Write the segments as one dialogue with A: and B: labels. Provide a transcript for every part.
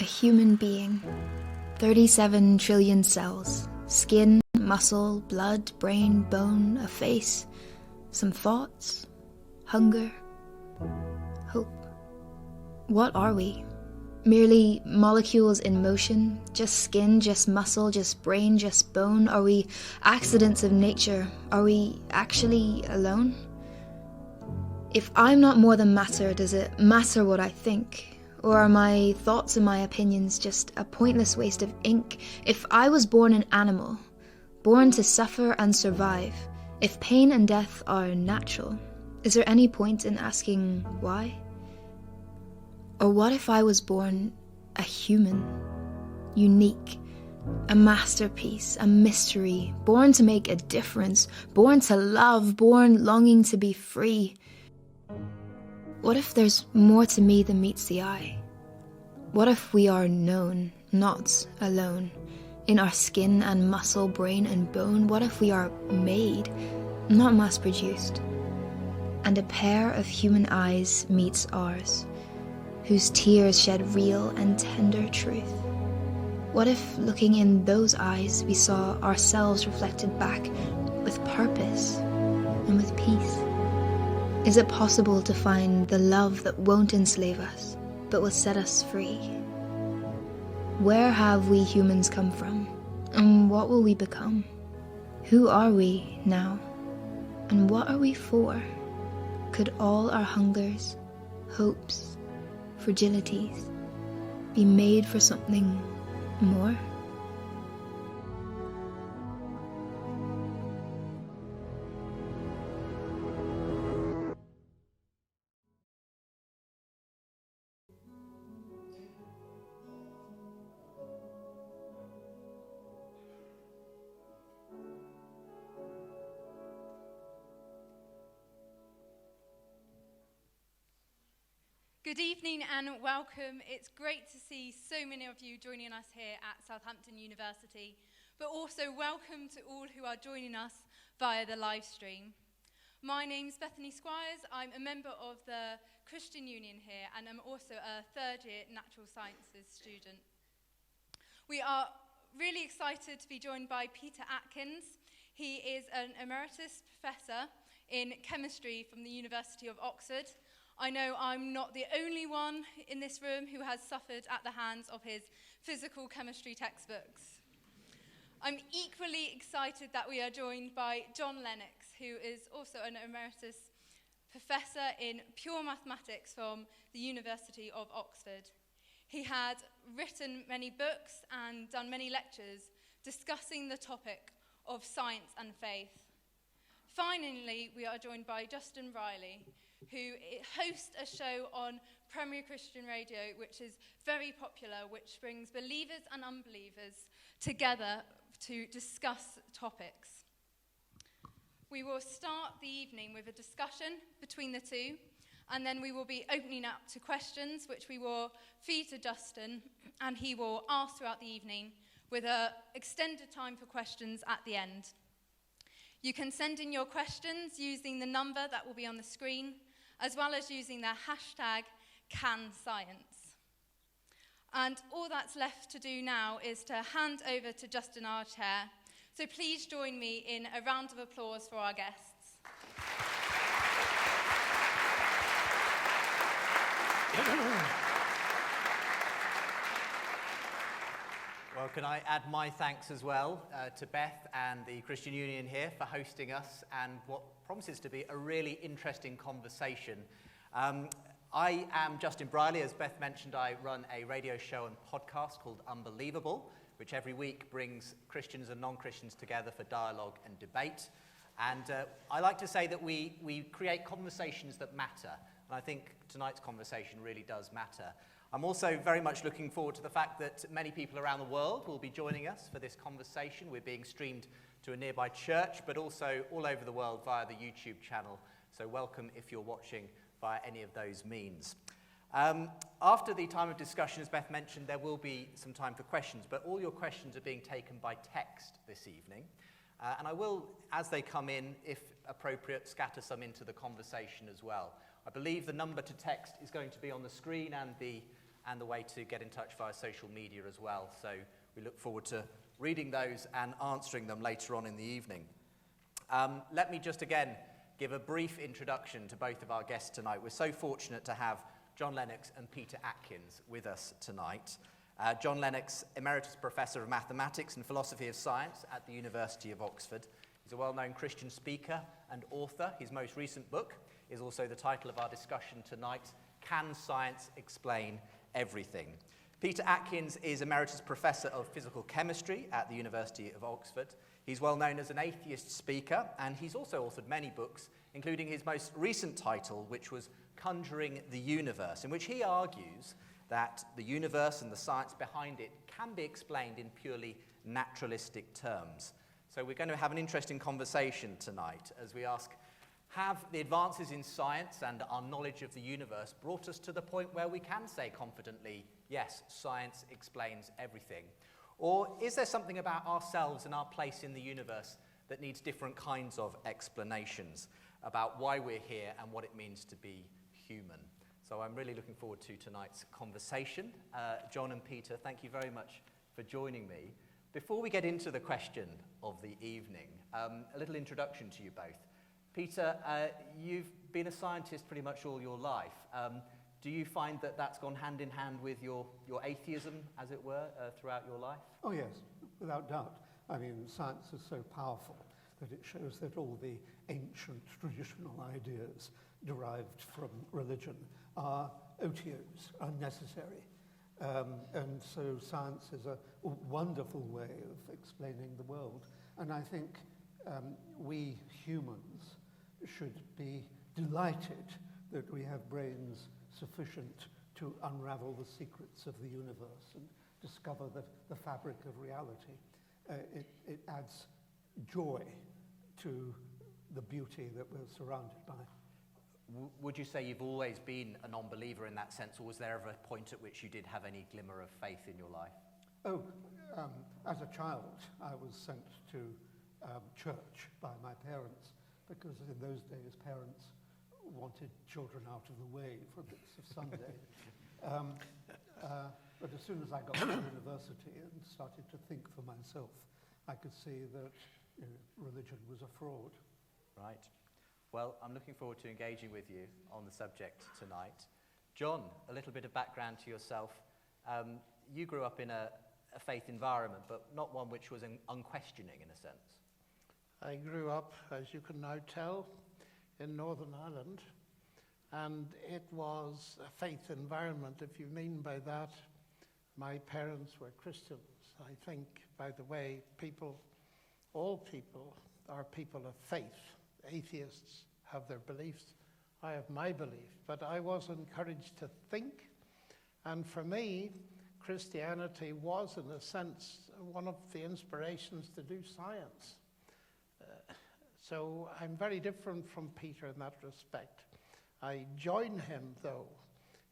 A: human being. 37 trillion cells. Skin, muscle, blood, brain, bone, a face. Some thoughts. Hunger. Hope. What are we? Merely molecules in motion? Just skin, just muscle, just brain, just bone? Are we accidents of nature? Are we actually alone? If I'm not more than matter, does it matter what I think? Or are my thoughts and my opinions just a pointless waste of ink? If I was born an animal, born to suffer and survive, if pain and death are natural, is there any point in asking why? Or what if I was born a human, unique, a masterpiece, a mystery, born to make a difference, born to love, born longing to be free? What if there's more to me than meets the eye? What if we are known, not alone, in our skin and muscle, brain and bone? What if we are made, not mass-produced, and a pair of human eyes meets ours, whose tears shed real and tender truth? What if, looking in those eyes, we saw ourselves reflected back with purpose and with peace? Is it possible to find the love that won't enslave us, but will set us free? Where have we humans come from, and what will we become? Who are we now, and what are we for? Could all our hungers, hopes, fragilities be made for something more?
B: Good evening and welcome. It's great to see so many of you joining us here at Southampton University, but also welcome to all who are joining us via the live stream. My name's Bethany Squires. I'm a member of the Christian Union here, and I'm also a third-year Natural Sciences student. We are really excited to be joined by Peter Atkins. He is an emeritus professor in chemistry from the University of Oxford. I know I'm not the only one in this room who has suffered at the hands of his physical chemistry textbooks. I'm equally excited that we are joined by John Lennox, who is also an emeritus professor in pure mathematics from the University of Oxford. He had written many books and done many lectures discussing the topic of science and faith. Finally, we are joined by Justin Brierley, who hosts a show on Primary Christian Radio, which is very popular, which brings believers and unbelievers together to discuss topics. We will start the evening with a discussion between the two, and then we will be opening up to questions, which we will feed to Justin, and he will ask throughout the evening, with an extended time for questions at the end. You can send in your questions using the number that will be on the screen, as well as using the hashtag #CanScience. And all that's left to do now is to hand over to Justin, our chair. So please join me in a round of applause for our guests.
C: Well, can I add my thanks as well to Beth and the Christian Union here for hosting us and what promises to be a really interesting conversation. I am Justin Brierley. As Beth mentioned, I run a radio show and podcast called Unbelievable, which every week brings Christians and non-Christians together for dialogue and debate. And I like to say that we create conversations that matter. And I think tonight's conversation really does matter. I'm also very much looking forward to the fact that many people around the world will be joining us for this conversation. We're being streamed to a nearby church, but also all over the world via the YouTube channel. So welcome if you're watching via any of those means. After the time of discussion, as Beth mentioned, there will be some time for questions, but all your questions are being taken by text this evening. And I will, as they come in, if appropriate, scatter some into the conversation as well. I believe the number to text is going to be on the screen and the and the way to get in touch via social media as well. So we look forward to reading those and answering them later on in the evening. Let me just again give a brief introduction to both of our guests tonight. We're so fortunate to have John Lennox and Peter Atkins with us tonight. John Lennox, Emeritus Professor of Mathematics and Philosophy of Science at the University of Oxford. He's a well-known Christian speaker and author. His most recent book is also the title of our discussion tonight, Can Science Explain Everything? Peter Atkins is Emeritus Professor of Physical Chemistry at the University of Oxford. He's well known as an atheist speaker, and he's also authored many books, including his most recent title, which was Conjuring the Universe, in which he argues that the universe and the science behind it can be explained in purely naturalistic terms. So we're going to have an interesting conversation tonight as we ask, have the advances in science and our knowledge of the universe brought us to the point where we can say confidently, yes, science explains everything? Or is there something about ourselves and our place in the universe that needs different kinds of explanations about why we're here and what it means to be human? So I'm really looking forward to tonight's conversation. John and Peter, thank you very much for joining me. Before we get into the question of the evening, a little introduction to you both. Peter, you've been a scientist pretty much all your life. Do you find that that's gone hand in hand with your atheism, as it were, throughout your life?
D: Oh yes, without doubt. I mean, science is so powerful that it shows that all the ancient traditional ideas derived from religion are otiose, unnecessary. And so science is a wonderful way of explaining the world. And I think we humans should be delighted that we have brains sufficient to unravel the secrets of the universe and discover the fabric of reality. It adds joy to the beauty that we're surrounded by.
C: Would you say you've always been a non-believer in that sense, or was there ever a point at which you did have any glimmer of faith in your life?
D: Oh, as a child, I was sent to church by my parents, because in those days parents wanted children out of the way for bits of Sunday. But as soon as I got to university and started to think for myself, I could see that religion was a fraud.
C: Right. Well, I'm looking forward to engaging with you on the subject tonight. John, a little bit of background to yourself. You grew up in a faith environment, but not one which was unquestioning in a sense.
E: I grew up, as you can now tell, in Northern Ireland, and it was a faith environment. If you mean by that, my parents were Christians. I think, by the way, all people are people of faith. Atheists have their beliefs. I have my belief, but I was encouraged to think, and for me, Christianity was, in a sense, one of the inspirations to do science. So I'm very different from Peter in that respect. I join him, though,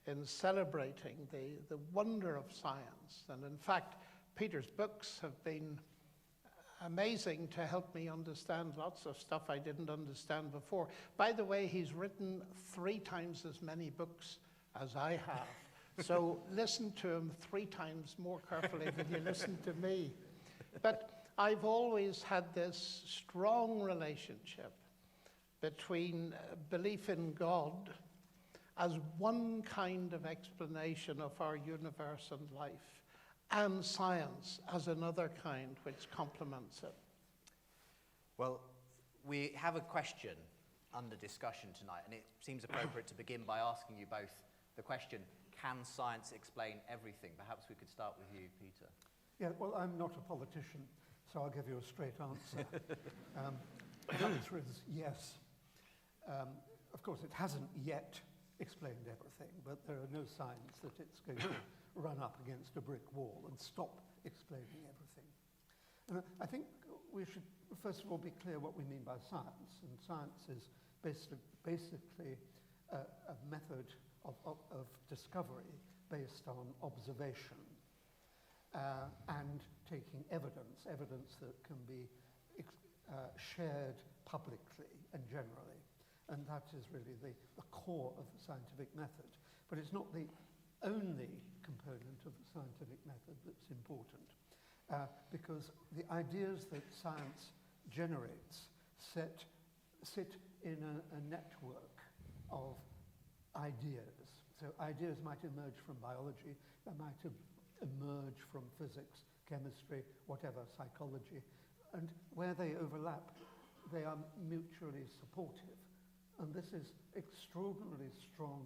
E: in celebrating the wonder of science. And in fact, Peter's books have been amazing to help me understand lots of stuff I didn't understand before. By the way, he's written 3 times as many books as I have. So listen to him 3 times more carefully than you listen to me. But I've always had this strong relationship between belief in God as one kind of explanation of our universe and life, and science as another kind which complements it.
C: Well, we have a question under discussion tonight, and it seems appropriate to begin by asking you both the question, can science explain everything? Perhaps we could start with you, Peter.
D: Yeah, well, I'm not a politician, so I'll give you a straight answer. The answer is yes. Of course, it hasn't yet explained everything, but there are no signs that it's going to run up against a brick wall and stop explaining everything. And I think we should, first of all, be clear what we mean by science. And science is basically a method of discovery based on observation and taking evidence that can be shared publicly and generally. And that is really the core of the scientific method. But it's not the only component of the scientific method that's important, because the ideas that science generates sit in a network of ideas. So ideas might emerge from biology, they might emerge from physics, chemistry, whatever, psychology, and where they overlap, they are mutually supportive. And this is extraordinarily strong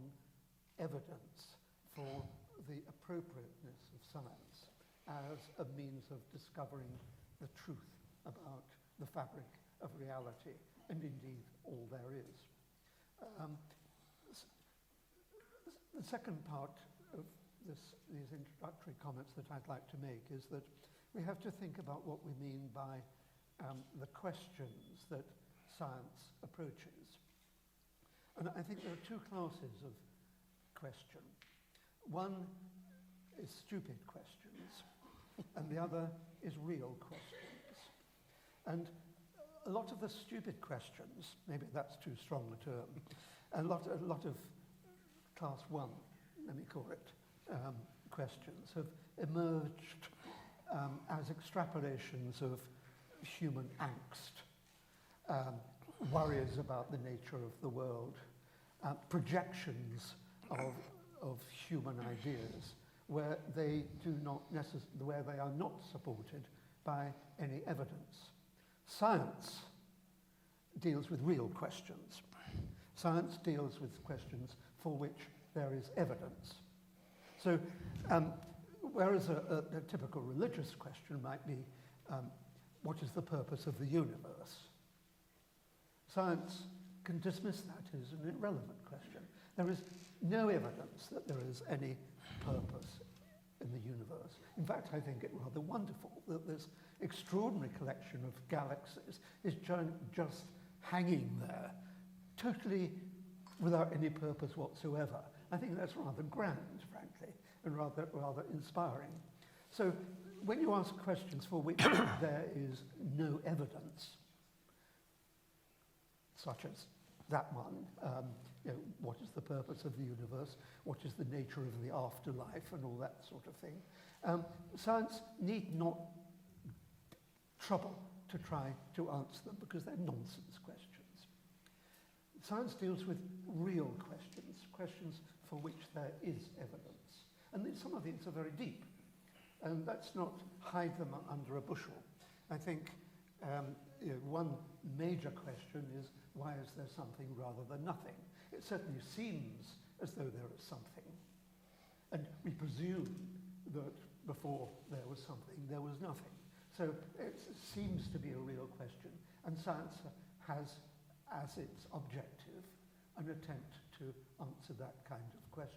D: evidence for the appropriateness of science as a means of discovering the truth about the fabric of reality, and indeed all there is. The second part of these introductory comments that I'd like to make is that we have to think about what we mean by the questions that science approaches. And I think there are two classes of question. One is stupid questions, and the other is real questions. And a lot of the stupid questions, maybe that's too strong a term, a lot of class 1, let me call it, questions have emerged as extrapolations of human angst, worries about the nature of the world, projections of human ideas where they are not supported by any evidence. Science deals with real questions. Science deals with questions for which there is evidence. So, whereas a typical religious question might be, what is the purpose of the universe? Science can dismiss that as an irrelevant question. There is no evidence that there is any purpose in the universe. In fact, I think it rather wonderful that this extraordinary collection of galaxies is just hanging there, totally without any purpose whatsoever. I think that's rather grand, frankly, and rather inspiring. So when you ask questions for which there is no evidence, such as that one, what is the purpose of the universe, what is the nature of the afterlife, and all that sort of thing, science need not trouble to try to answer them because they're nonsense questions. Science deals with real questions, questions for which there is evidence. And some of these are very deep. And let's not hide them under a bushel. I think one major question is, why is there something rather than nothing? It certainly seems as though there is something. And we presume that before there was something, there was nothing. So it seems to be a real question. And science has as its objective an attempt to answer that kind of question.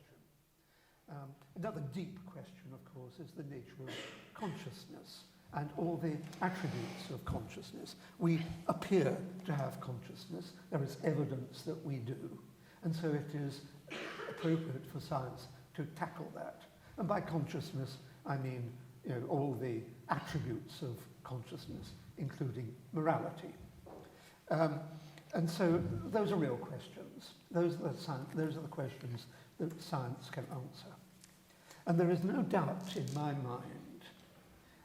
D: Another deep question, of course, is the nature of consciousness and all the attributes of consciousness. We appear to have consciousness. There is evidence that we do. And so it is appropriate for science to tackle that. And by consciousness, I mean all the attributes of consciousness, including morality. And so those are real questions. Those are the questions that science can answer. And there is no doubt in my mind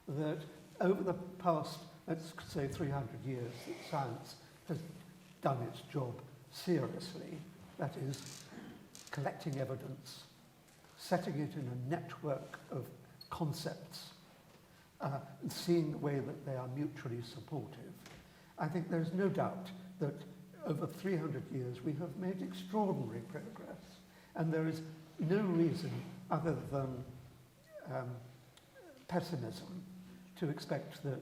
D: that over the past, let's say 300 years, that science has done its job seriously. That is, collecting evidence, setting it in a network of concepts, seeing the way that they are mutually supportive. I think there's no doubt that over 300 years we have made extraordinary progress, and there is no reason other than pessimism to expect that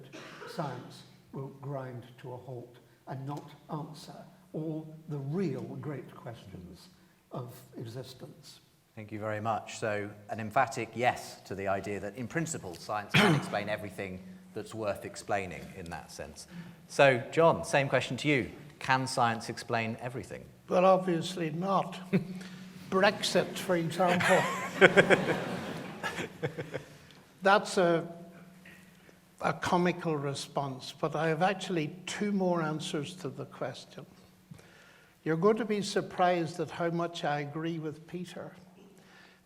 D: science will grind to a halt and not answer all the real great questions of existence.
C: Thank you very much. So an emphatic yes to the idea that in principle science can explain everything that's worth explaining in that sense. So John, same question to you. Can science explain everything?
E: Well, obviously not. Brexit, for example. That's a comical response, but I have actually two more answers to the question. You're going to be surprised at how much I agree with Peter.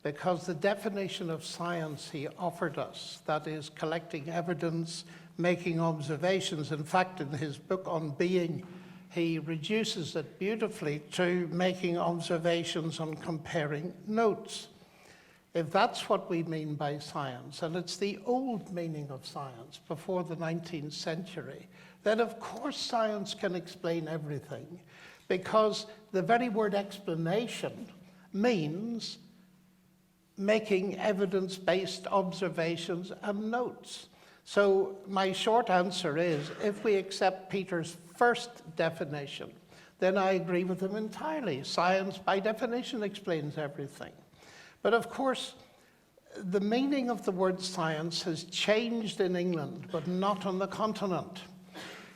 E: because the definition of science he offered us, that is collecting evidence, making observations. In fact, in his book on being, he reduces it beautifully to making observations and comparing notes. If that's what we mean by science, and it's the old meaning of science before the 19th century, then of course science can explain everything, because the very word explanation means making evidence-based observations and notes. So my short answer is, if we accept Peter's first definition, then I agree with him entirely. Science, by definition, explains everything. But of course, the meaning of the word science has changed in England, but not on the continent.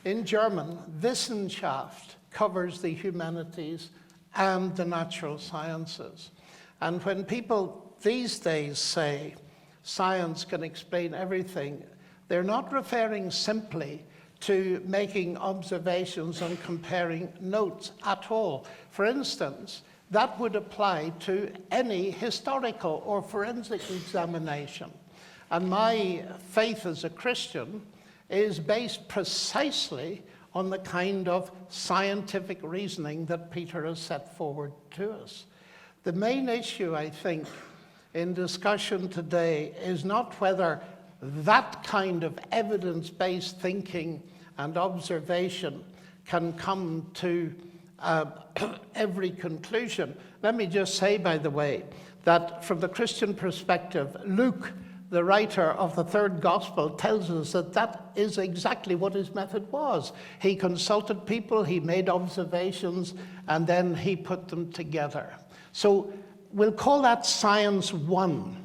E: In German, Wissenschaft covers the humanities and the natural sciences. And when people these days say science can explain everything, they're not referring simply to making observations and comparing notes at all. For instance, that would apply to any historical or forensic examination. And my faith as a Christian is based precisely on the kind of scientific reasoning that Peter has set forward to us. The main issue, I think, in discussion today is not whether that kind of evidence-based thinking and observation can come to every conclusion. Let me just say, by the way, that from the Christian perspective, Luke, the writer of the third gospel, tells us that that is exactly what his method was. He consulted people, he made observations, and then he put them together. So we'll call that science one.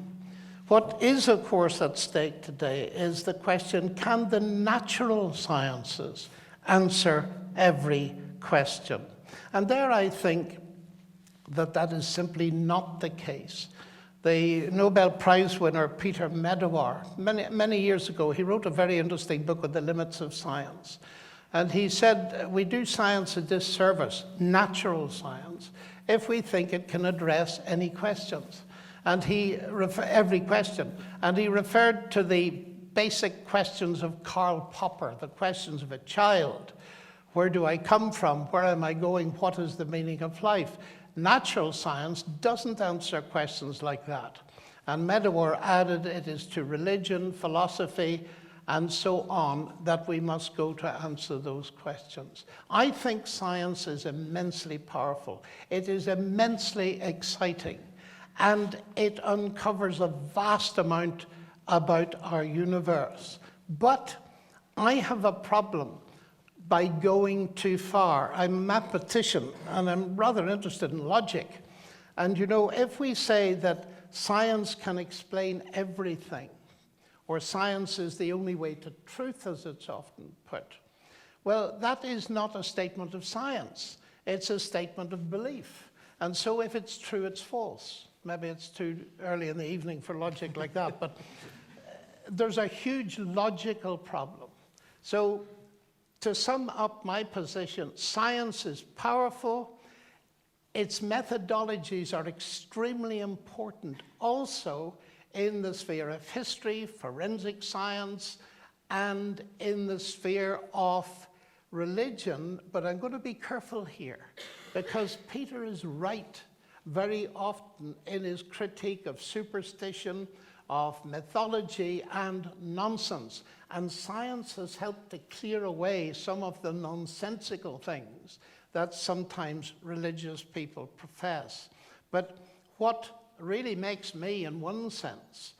E: What is, of course, at stake today is the question, can the natural sciences answer every question? And there I think that that is simply not the case. The Nobel Prize winner, Peter Medawar, many years ago, he wrote a very interesting book on the limits of science. And he said, we do science a disservice, natural science, if we think it can address any questions. And every question. And he referred to the basic questions of Karl Popper, the questions of a child. Where do I come from? Where am I going? What is the meaning of life? Natural science doesn't answer questions like that. And Medawar added it is to religion, philosophy, and so on that we must go to answer those questions. I think science is immensely powerful. It is immensely exciting. And it uncovers a vast amount about our universe. But I have a problem by going too far. I'm a mathematician, and I'm rather interested in logic. And you know, if we say that science can explain everything, or science is the only way to truth, as it's often put, well, that is not a statement of science. It's a statement of belief. And so if it's true, it's false. Maybe it's too early in the evening for logic like that, but there's a huge logical problem. So to sum up my position, science is powerful. Its methodologies are extremely important also in the sphere of history, forensic science, and in the sphere of religion. But I'm going to be careful here, because Peter is right very often in his critique of superstition, of mythology and nonsense. And science has helped to clear away some of the nonsensical things that sometimes religious people profess. But what really makes me, in one sense,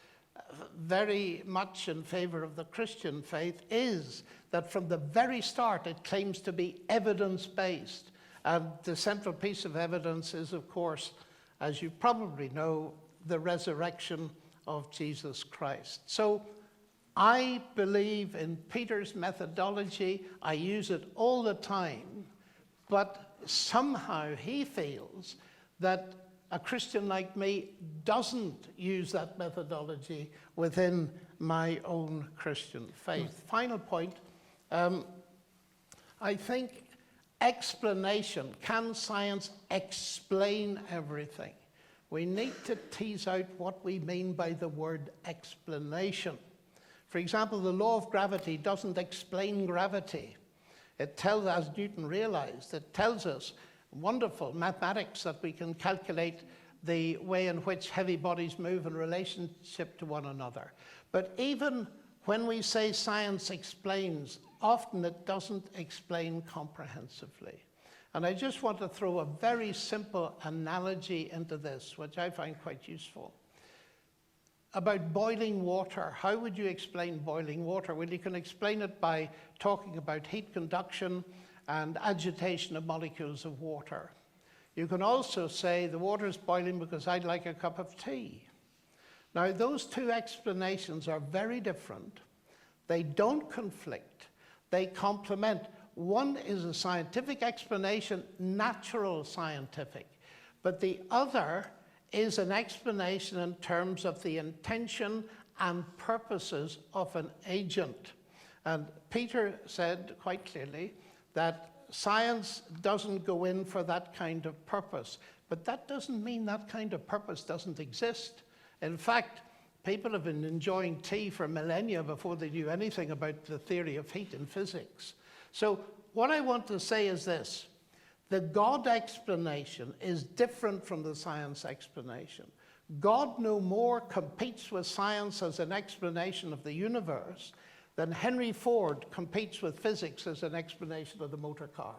E: very much in favor of the Christian faith is that from the very start it claims to be evidence-based. And the central piece of evidence is, of course, as you probably know, the resurrection of Jesus Christ. So I believe in Peter's methodology. I use it all the time. But somehow he feels that a Christian like me doesn't use that methodology within my own Christian faith. Final point, I think explanation, can science explain everything? we need to tease out what we mean by the word explanation. For example, the law of gravity doesn't explain gravity. It tells, as Newton realized, it tells us wonderful mathematics that we can calculate the way in which heavy bodies move in relationship to one another. But even when we say science explains, often it doesn't explain comprehensively. And I just want to throw a very simple analogy into this, which I find quite useful. About boiling water. How would you explain boiling water? Well, you can explain it by talking about heat conduction and agitation of molecules of water. You can also say the water is boiling because I'd like a cup of tea. Now, those two explanations are very different. They don't conflict. They complement. One is a scientific explanation, natural scientific, but the other is an explanation in terms of the intention and purposes of an agent. And Peter said quite clearly that science doesn't go in for that kind of purpose, but that doesn't mean that kind of purpose doesn't exist. In fact, people have been enjoying tea for millennia before they knew anything about the theory of heat in physics. So what I want to say is this: the God explanation is different from the science explanation. God no more competes with science as an explanation of the universe than Henry Ford competes with physics as an explanation of the motor car.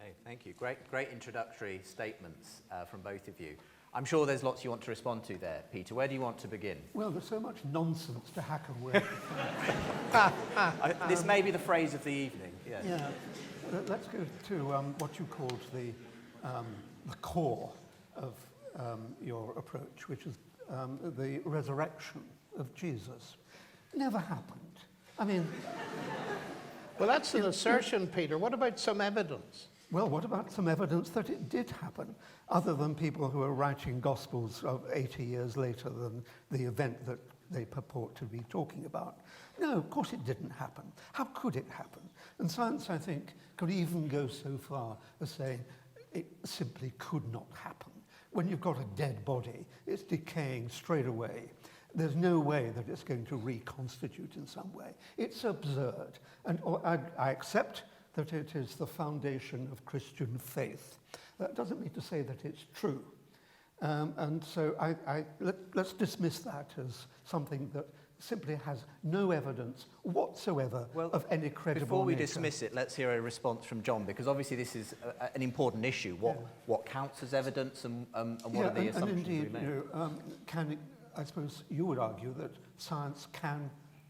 C: Okay, thank you. Great introductory statements from both of you. I'm sure there's lots you want to respond to there, Peter. Where do you want to begin?
D: Well, there's so much nonsense to hack away.
C: This may be the phrase of the evening. Yes.
D: Yeah. Let's go to what you called the core of your approach, which is the resurrection of Jesus. Never happened. I mean...
E: Well, that's an assertion, Peter. What about some evidence?
D: Well, what about some evidence that it did happen, other than people who are writing Gospels of 80 years later than the event that they purport to be talking about? No, of course it didn't happen. How could it happen? And science, I think, could even go so far as saying it simply could not happen. When you've got a dead body, it's decaying straight away. There's no way that it's going to reconstitute in some way. It's absurd. And I accept that it is the foundation of Christian faith. That doesn't mean to say that it's true. And so let's dismiss that as something that simply has no evidence whatsoever of any credible
C: Before we
D: nature.
C: dismiss it, let's hear a response from John, because obviously this is an important issue. What counts as evidence and what are the assumptions
D: and indeed,
C: we make?
D: I suppose you would argue that science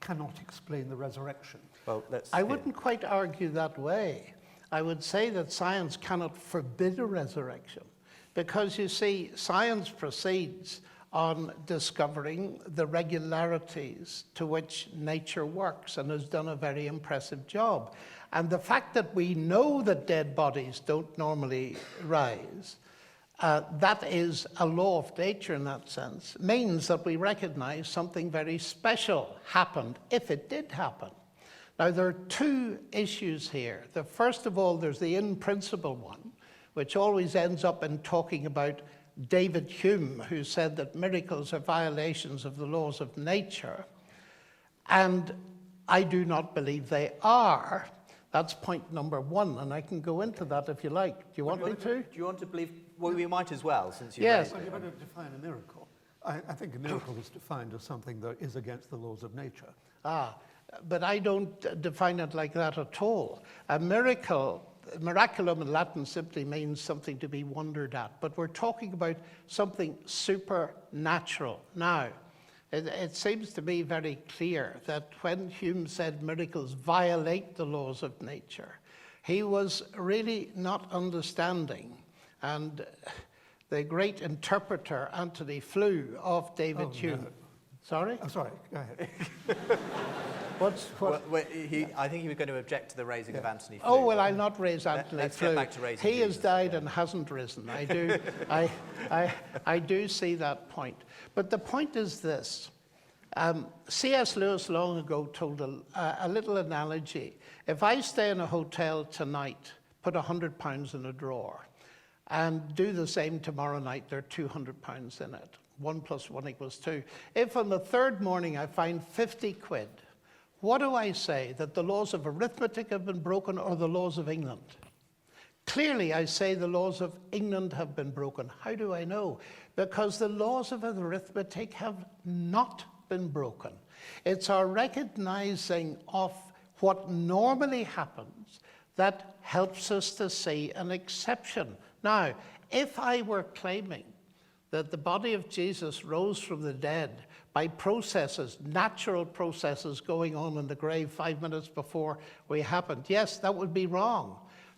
D: cannot explain the resurrection.
C: Well,
E: I wouldn't quite argue that way. I would say that science cannot forbid a resurrection, because you see, science proceeds on discovering the regularities to which nature works and has done a very impressive job. And the fact that we know that dead bodies don't normally rise, that is a law of nature in that sense, means that we recognize something very special happened, if it did happen. Now, there are two issues here. First of all, there's the in-principle one, which always ends up in talking about David Hume, who said that miracles are violations of the laws of nature. And I do not believe they are. That's point number one, and I can go into that if you like. Do you want me to?
C: Do you want to believe? Well, we might as well, since you
E: Yes.
C: raised
D: Well,
C: it.
D: you better define a miracle. I think a miracle is defined as something that is against the laws of nature.
E: But I don't define it like that at all. A miracle, miraculum in Latin simply means something to be wondered at. But we're talking about something supernatural. Now, it seems to be very clear that when Hume said miracles violate the laws of nature, he was really not understanding. And the great interpreter, Anthony Flew, of David Hume.
D: No.
E: Sorry?
D: I'm sorry, go ahead.
C: I think he was going to object to the raising of Anthony Flew.
E: Oh, well, I'll not raise Anthony
C: Let's
E: Flew.
C: get back to raising
E: He has
C: Jesus,
E: died and hasn't risen. I do, I do see that point. But the point is this. C.S. Lewis long ago told a little analogy. If I stay in a hotel tonight, put £100 in a drawer, and do the same tomorrow night, there are 200 pounds in it. 1 + 1 = 2. If on the third morning I find 50 quid, what do I say? That the laws of arithmetic have been broken or the laws of England? Clearly, I say the laws of England have been broken. How do I know? Because the laws of arithmetic have not been broken. It's our recognizing of what normally happens that helps us to see an exception. Now, if I were claiming that the body of Jesus rose from the dead by processes, natural processes going on in the grave 5 minutes before we happened, yes, that would be wrong.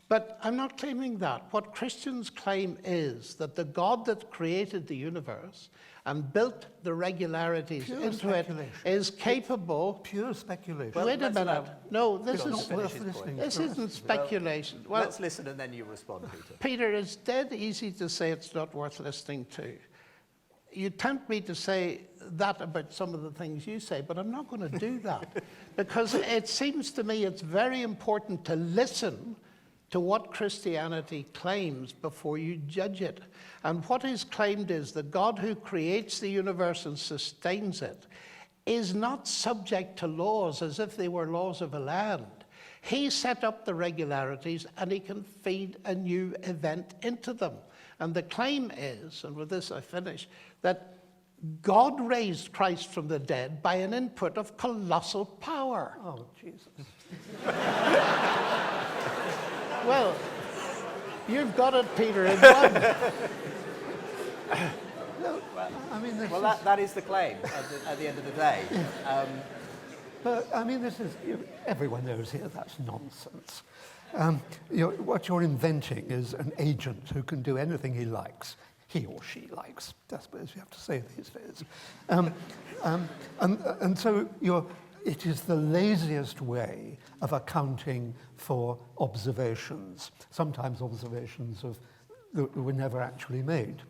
E: But I'm not claiming that. What Christians claim is that the God that created the universe and built the regularities into it is capable.
D: Pure speculation.
E: Well, wait a minute. No, this
D: This
E: isn't speculation.
C: Well, let's listen and then you respond, Peter.
E: Peter, it's dead easy to say it's not worth listening to. You tempt me to say that about some of the things you say, but I'm not going to do that. Because it seems to me it's very important to listen to what Christianity claims before you judge it. And what is claimed is the God who creates the universe and sustains it is not subject to laws as if they were laws of a land. He set up the regularities and he can feed a new event into them. And the claim is, and with this I finish, that God raised Christ from the dead by an input of colossal power.
D: Oh, Jesus.
E: Well, you've got it, Peter, in one.
D: No, I mean,
C: That is the claim at the end of the day.
D: But, I mean, everyone knows here that's nonsense. What you're inventing is an agent who can do anything he likes, he or she likes, I suppose you have to say these days. And so it is the laziest way of accounting for observations, sometimes observations that were never actually made.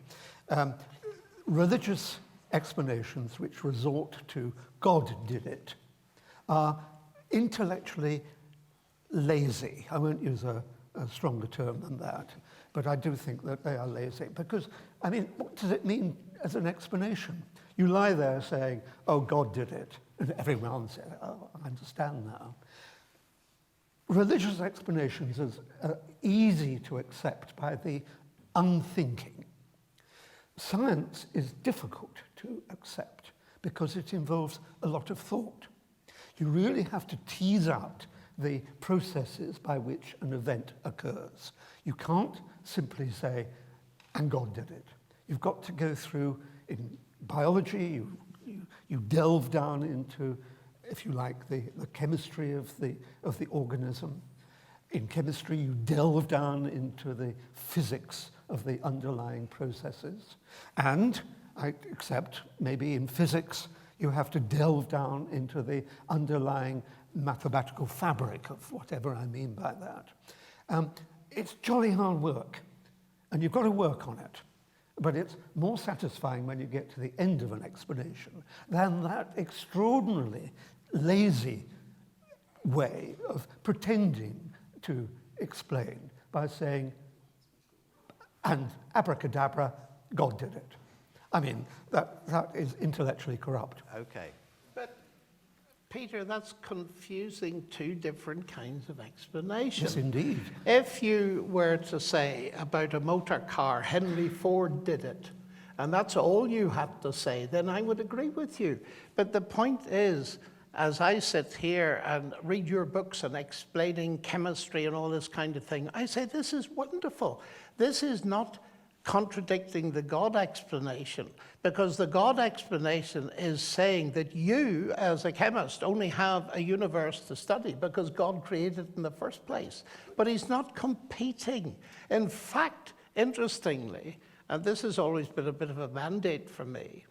D: Religious explanations which resort to God did it are intellectually lazy. I won't use a stronger term than that, but I do think that they are lazy. Because, I mean, what does it mean as an explanation? You lie there saying, oh, God did it, and everyone says, oh, I understand now. Religious explanations are easy to accept by the unthinking. Science is difficult to accept because it involves a lot of thought. You really have to tease out the processes by which an event occurs. You can't simply say, and God did it. You've got to go through, in biology, you delve down into, if you like, the chemistry of the organism. In chemistry, you delve down into the physics of the underlying processes. And I accept maybe in physics, you have to delve down into the underlying mathematical fabric of whatever I mean by that. It's jolly hard work, and you've got to work on it. But it's more satisfying when you get to the end of an explanation than that extraordinarily lazy way of pretending to explain by saying, and abracadabra, God did it. I mean, that is intellectually corrupt.
C: Okay.
E: But, Peter, that's confusing two different kinds of explanations.
D: Yes, indeed.
E: If you were to say about a motor car, Henry Ford did it, and that's all you had to say, then I would agree with you. But the point is, as I sit here and read your books and explaining chemistry and all this kind of thing, I say, this is wonderful. This is not contradicting the God explanation, because the God explanation is saying that you, as a chemist, only have a universe to study because God created it in the first place. But he's not competing. In fact, interestingly, and this has always been a bit of a mandate for me,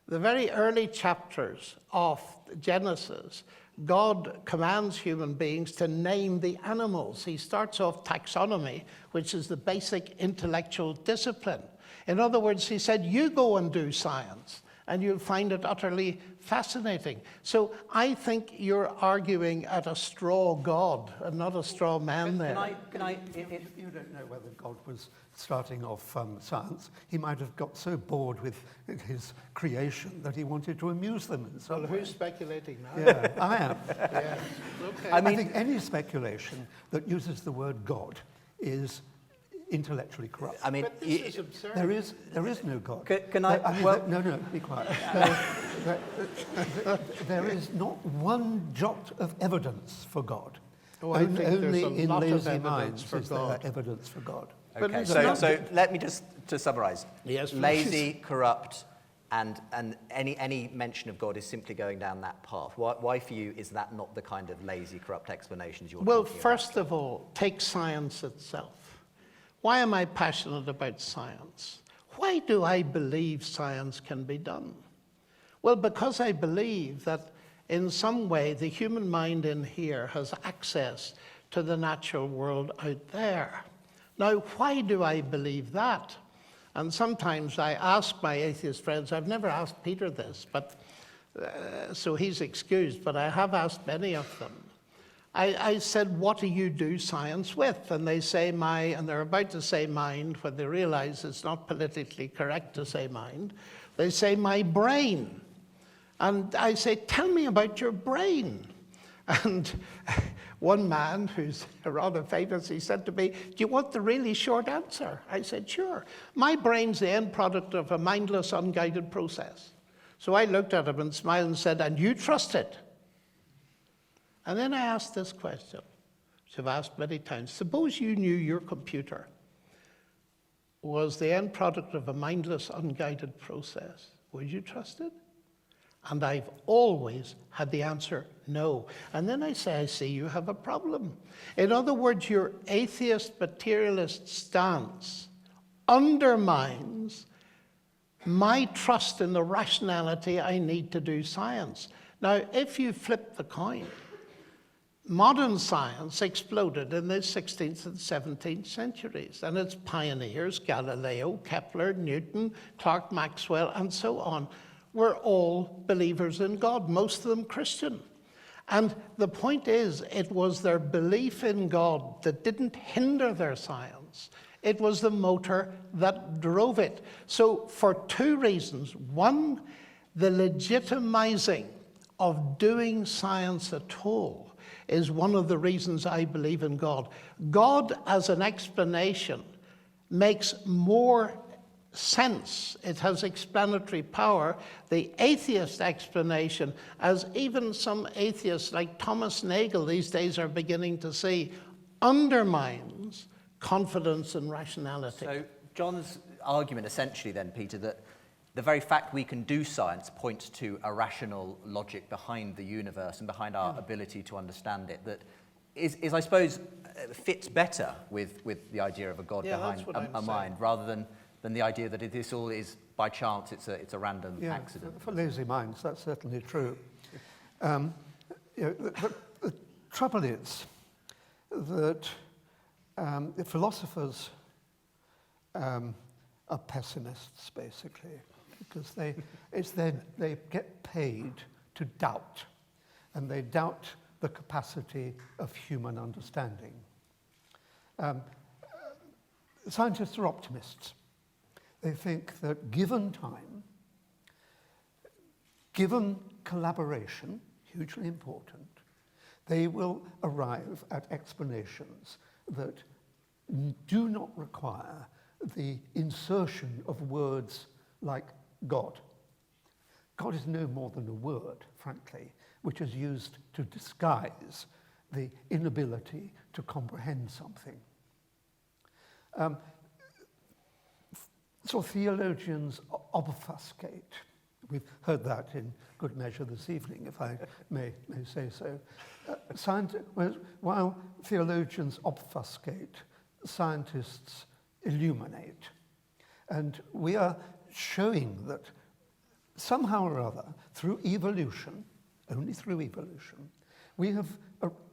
E: the very early chapters of Genesis, God commands human beings to name the animals. He starts off taxonomy, which is the basic intellectual discipline. In other words, he said, you go and do science. and you'll find it utterly fascinating. So I think you're arguing at a straw God and not a straw man there.
D: You don't know whether God was starting off science. He might have got so bored with his creation that he wanted to amuse them in some
E: Well,
D: way.
E: who's speculating now?
D: Yeah, I am.
E: Yes. Okay.
D: I think any speculation that uses the word God is intellectually corrupt.
C: I mean,
E: But this is absurd.
D: There is no God.
C: Can I?
D: No, be quiet. There is not one jot of evidence for God.
E: Oh, I think there's
D: Only
E: a
D: in
E: lot of
D: lazy
E: evidence
D: minds
E: for
D: is there
E: God.
D: evidence for God.
E: But
C: Okay,
E: it's not-
C: so let me just to summarise.
E: Yes, please.
C: Lazy, corrupt, and any mention of God is simply going down that path. Why for you is that not the kind of lazy, corrupt explanations you're
E: Well,
C: talking
E: first of all, take science itself. Why am I passionate about science? Why do I believe science can be done? Well, because I believe that in some way the human mind in here has access to the natural world out there. Now, why do I believe that? And sometimes I ask my atheist friends, I've never asked Peter this, but so he's excused, but I have asked many of them. I said, what do you do science with? And they say and they're about to say mind when they realize it's not politically correct to say mind. They say my brain. And I say, tell me about your brain. And one man who's rather famous, he said to me, do you want the really short answer? I said, sure. My brain's the end product of a mindless, unguided process. So I looked at him and smiled and said, and you trust it? And then I asked this question, which I've asked many times. Suppose you knew your computer was the end product of a mindless, unguided process. Would you trust it? And I've always had the answer, no. And then I say, I see you have a problem. In other words, your atheist materialist stance undermines my trust in the rationality I need to do science. Now, if you flip the coin, modern science exploded in the 16th and 17th centuries, and its pioneers, Galileo, Kepler, Newton, Clerk Maxwell, and so on, were all believers in God, most of them Christian. And the point is, it was their belief in God that didn't hinder their science. It was the motor that drove it. So for two reasons. One, the legitimizing of doing science at all is one of the reasons I believe in God. God as an explanation makes more sense. It has explanatory power. The atheist explanation, as even some atheists like Thomas Nagel these days are beginning to see, undermines confidence and rationality.
C: So John's argument essentially then, Peter, that the very fact we can do science points to a rational logic behind the universe and behind our ability to understand it, that is I suppose, fits better with the idea of a God behind a mind, rather than the idea that this all is by chance, it's a random accident.
D: For lazy minds, that's certainly true. The trouble is that philosophers are pessimists, basically, because they get paid to doubt, and they doubt the capacity of human understanding. Scientists are optimists. They think that given time, given collaboration, hugely important, they will arrive at explanations that do not require the insertion of words like God. God is no more than a word, frankly, which is used to disguise the inability to comprehend something. So theologians obfuscate. We've heard that in good measure this evening, if I may say so. While theologians obfuscate, scientists illuminate. And we are showing that somehow or other, through evolution, only through evolution, we have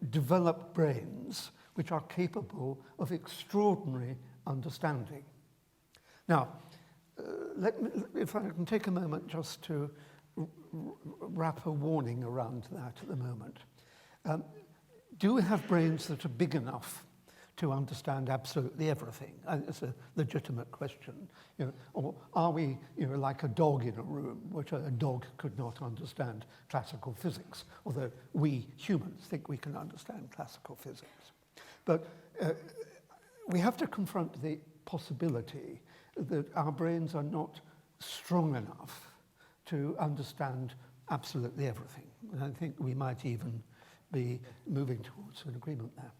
D: developed brains which are capable of extraordinary understanding. Now, if I can take a moment just to wrap a warning around that at the moment. Do we have brains that are big enough to understand absolutely everything? It's a legitimate question. Or are we like a dog in a room, which a dog could not understand classical physics, although we humans think we can understand classical physics. But we have to confront the possibility that our brains are not strong enough to understand absolutely everything. And I think we might even be moving towards an agreement there.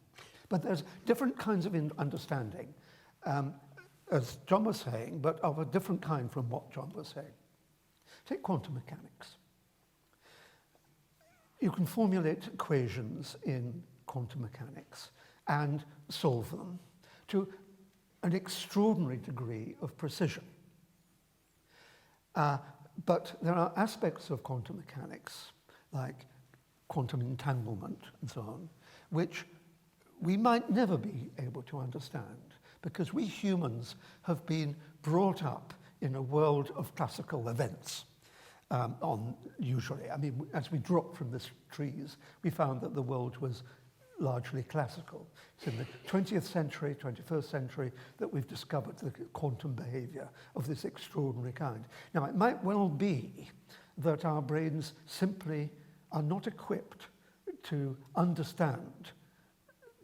D: But there's different kinds of understanding, as John was saying, but of a different kind from what John was saying. Take quantum mechanics. You can formulate equations in quantum mechanics and solve them to an extraordinary degree of precision. But there are aspects of quantum mechanics, like quantum entanglement and so on, which we might never be able to understand because we humans have been brought up in a world of classical events. Usually, I mean, as we dropped from the trees, we found that the world was largely classical. It's in the 20th century, 21st century, that we've discovered the quantum behavior of this extraordinary kind. Now, it might well be that our brains simply are not equipped to understand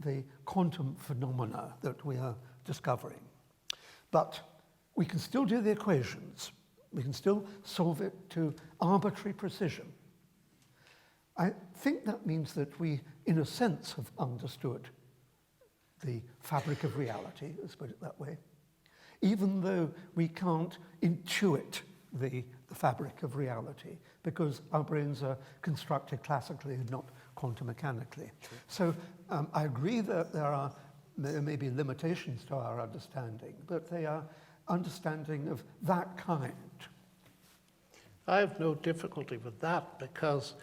D: the quantum phenomena that we are discovering. But we can still do the equations. We can still solve it to arbitrary precision. I think that means that we, in a sense, have understood the fabric of reality, let's put it that way, even though we can't intuit the fabric of reality, because our brains are constructed classically and not quantum mechanically. So I agree that there may be limitations to our understanding, but they are understanding of that kind.
E: I have no difficulty with that, because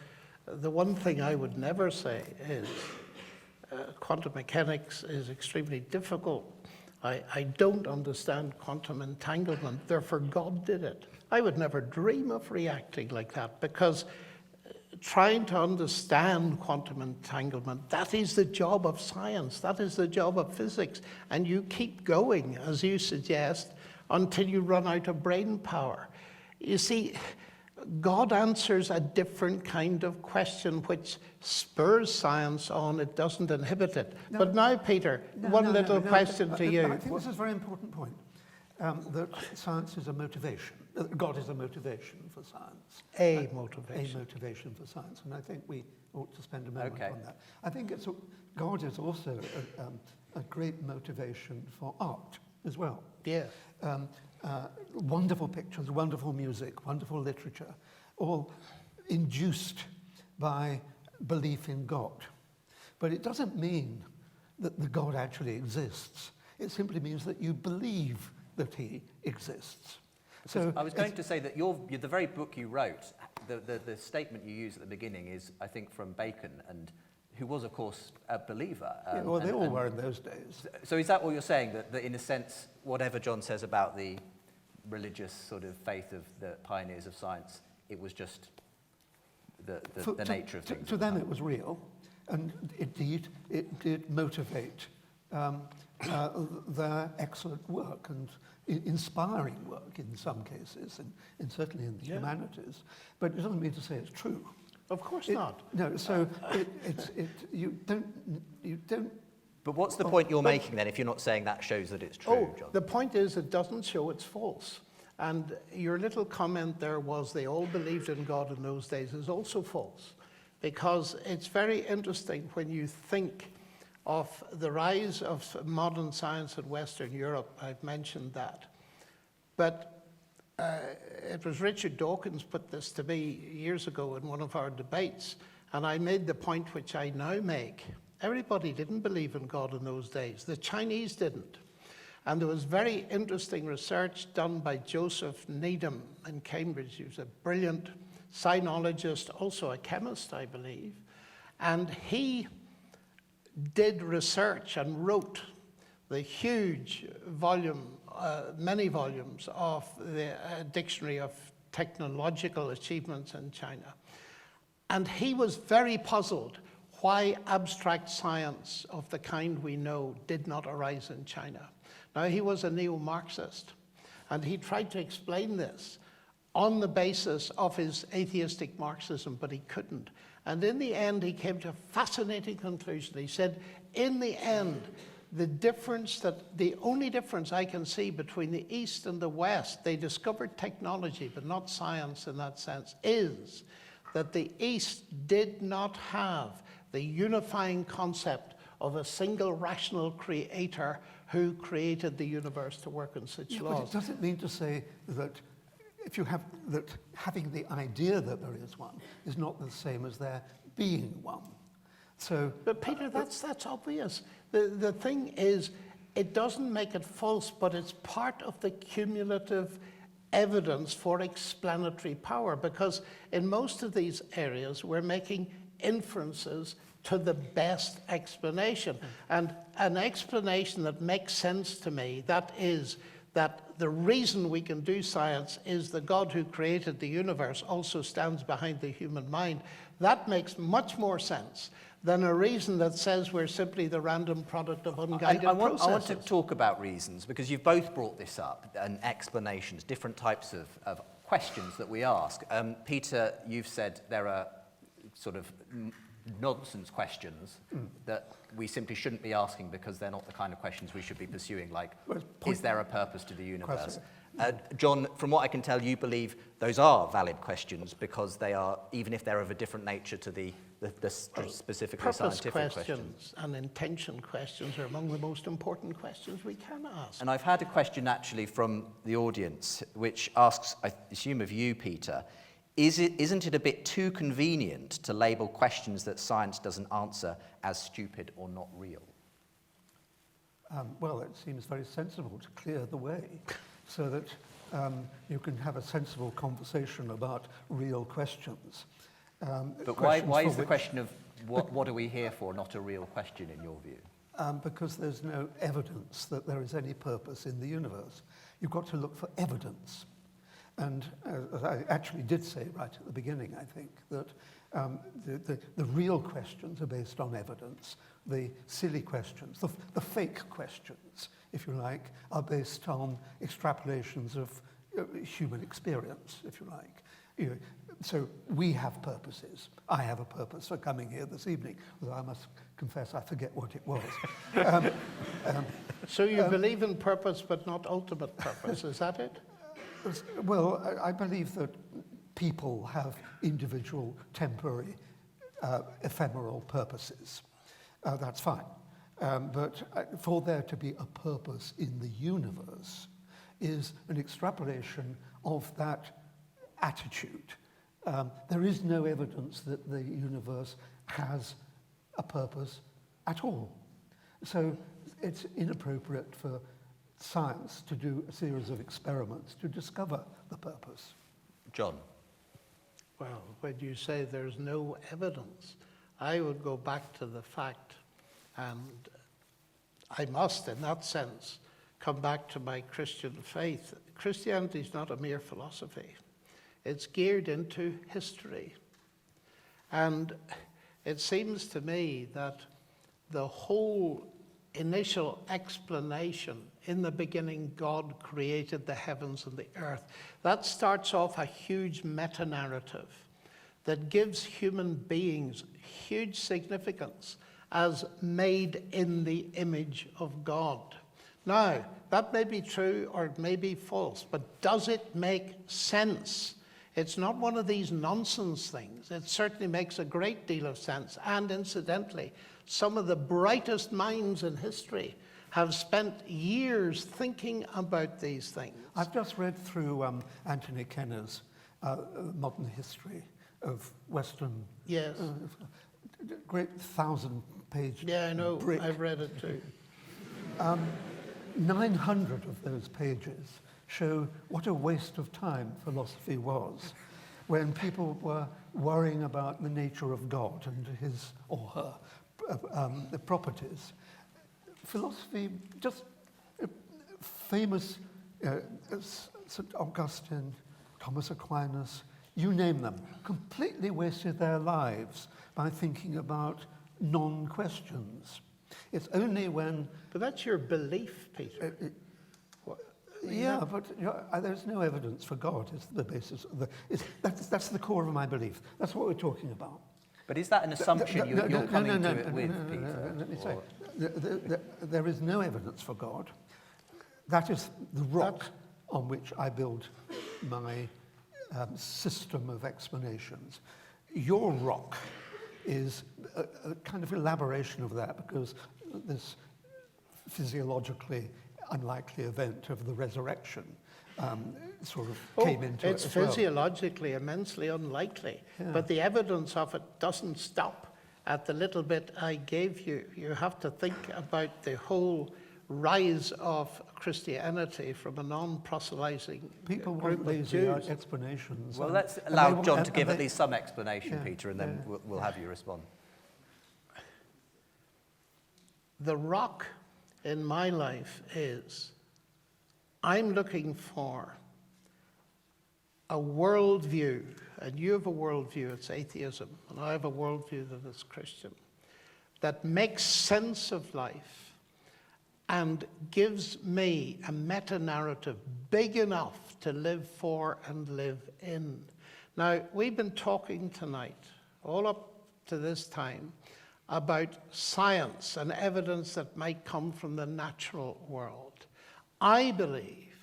E: the one thing I would never say is quantum mechanics is extremely difficult. I don't understand quantum entanglement, therefore God did it. I would never dream of reacting like that, because trying to understand quantum entanglement, that is the job of science, that is the job of physics, and you keep going, as you suggest, until you run out of brain power. You see, God answers a different kind of question which spurs science on, it doesn't inhibit it. No, but now, Peter, one little question to you.
D: I think this is a very important point, that science is a motivation. God is a motivation for science.
E: A motivation.
D: A motivation for science, and I think we ought to spend a moment on that. I think God is also a great motivation for art as well.
E: Yes.
D: Wonderful pictures, wonderful music, wonderful literature, all induced by belief in God. But it doesn't mean that the God actually exists. It simply means that you believe that he exists.
C: So I was going to say that the very book you wrote, the statement you use at the beginning is, I think, from Bacon, and who was, of course, a believer.
D: Yeah, well, they all were in those days.
C: So is that what you're saying, that in a sense, whatever John says about the religious sort of faith of the pioneers of science, it was just the nature of things?
D: To them it was real, and indeed it did motivate their excellent work and inspiring work in some cases, and certainly in the humanities. But it doesn't mean to say it's true.
E: Of course not.
D: No, so you don't.
C: But what's the point you're making then, if you're not saying that shows that it's true, John?
E: The point is it doesn't show it's false. And your little comment there was they all believed in God in those days is also false. Because it's very interesting when you think of the rise of modern science in Western Europe. I've mentioned that. But it was Richard Dawkins put this to me years ago in one of our debates, and I made the point which I now make. Everybody didn't believe in God in those days. The Chinese didn't. And there was very interesting research done by Joseph Needham in Cambridge. He was a brilliant sinologist, also a chemist, I believe. And he did research and wrote the huge volume, many volumes of the Dictionary of Technological Achievements in China. And he was very puzzled why abstract science of the kind we know did not arise in China. Now, he was a neo-Marxist, and he tried to explain this on the basis of his atheistic Marxism, but he couldn't. And in the end, he came to a fascinating conclusion. He said, in the end, the only difference I can see between the East and the West, they discovered technology, but not science in that sense, is that the East did not have the unifying concept of a single rational creator who created the universe to work on such laws.
D: But it doesn't mean to say that if you have that having the idea that there is one is not the same as there being one. So,
E: but Peter, that's obvious. The thing is, it doesn't make it false, but it's part of the cumulative evidence for explanatory power, because in most of these areas we're making inferences to the best explanation. And an explanation that makes sense to me, that is that the reason we can do science is the God who created the universe also stands behind the human mind. That makes much more sense than a reason that says we're simply the random product of unguided processes.
C: I want to talk about reasons, because you've both brought this up, and explanations, different types of questions that we ask. Peter, you've said there are sort of nonsense questions that we simply shouldn't be asking because they're not the kind of questions we should be pursuing, like, is there a purpose to the universe? John, from what I can tell, you believe those are valid questions because they are, even if they're of a different nature to the specifically scientific questions.
E: And intention questions are among the most important questions we can ask.
C: And I've had a question actually from the audience, which asks, I assume of you, Peter, isn't it a bit too convenient to label questions that science doesn't answer as stupid or not real?
D: Well, it seems very sensible to clear the way so that you can have a sensible conversation about real questions.
C: But why is the question of what are we here for not a real question in your view?
D: Because there's no evidence that there is any purpose in the universe. You've got to look for evidence. And as I actually did say right at the beginning, I think, that the real questions are based on evidence. The silly questions, the fake questions, if you like, are based on extrapolations of human experience, if you like. So we have purposes. I have a purpose for coming here this evening, although I must confess I forget what it was.
E: So you believe in purpose but not ultimate purpose, is that it?
D: Well, I believe that people have individual, temporary, ephemeral purposes. That's fine. But for there to be a purpose in the universe is an extrapolation of that attitude. There is no evidence that the universe has a purpose at all. So it's inappropriate for science to do a series of experiments to discover the purpose.
C: John?
E: Well, when you say there's no evidence, I would go back to the fact, and I must, in that sense, come back to my Christian faith. Christianity is not a mere philosophy. It's geared into history. And it seems to me that the whole initial explanation, in the beginning God created the heavens and the earth, that starts off a huge meta-narrative that gives human beings huge significance as made in the image of God. Now, that may be true or it may be false, but does it make sense? It's not one of these nonsense things. It certainly makes a great deal of sense. And incidentally, some of the brightest minds in history have spent years thinking about these things.
D: I've just read through Anthony Kenner's Modern History of Western...
E: Yes.
D: Great 1,000-page
E: Yeah, I know.
D: brick.
E: I've read it too.
D: 900 of those pages show what a waste of time philosophy was when people were worrying about the nature of God and his or her the properties. philosophy, just famous St. Augustine, Thomas Aquinas, you name them, completely wasted their lives by thinking about non-questions. It's only when...
E: But that's your belief, Peter.
D: But there's no evidence for God. It's the basis of that's the core of my belief. That's what we're talking about.
C: But is that an assumption you're coming to it with, Peter?
D: Let me say, there is no evidence for God. That is the rock on which I build my system of explanations. Your rock is a kind of elaboration of that, because this physiologically unlikely event of the resurrection sort of came into it as well.
E: It's physiologically immensely unlikely, but the evidence of it doesn't stop at the little bit I gave you. You have to think about the whole rise of Christianity from a non-proselytizing
D: people
E: group
D: want
E: of
D: lazy
E: Jews.
D: explanations.
C: Well, let's allow John to give at least some explanation, Peter, and then we'll have you respond.
E: The rock in my life is I'm looking for a worldview, and you have a worldview, it's atheism, and I have a worldview that is Christian, that makes sense of life and gives me a meta-narrative big enough to live for and live in. Now, we've been talking tonight, all up to this time, about science and evidence that might come from the natural world. I believe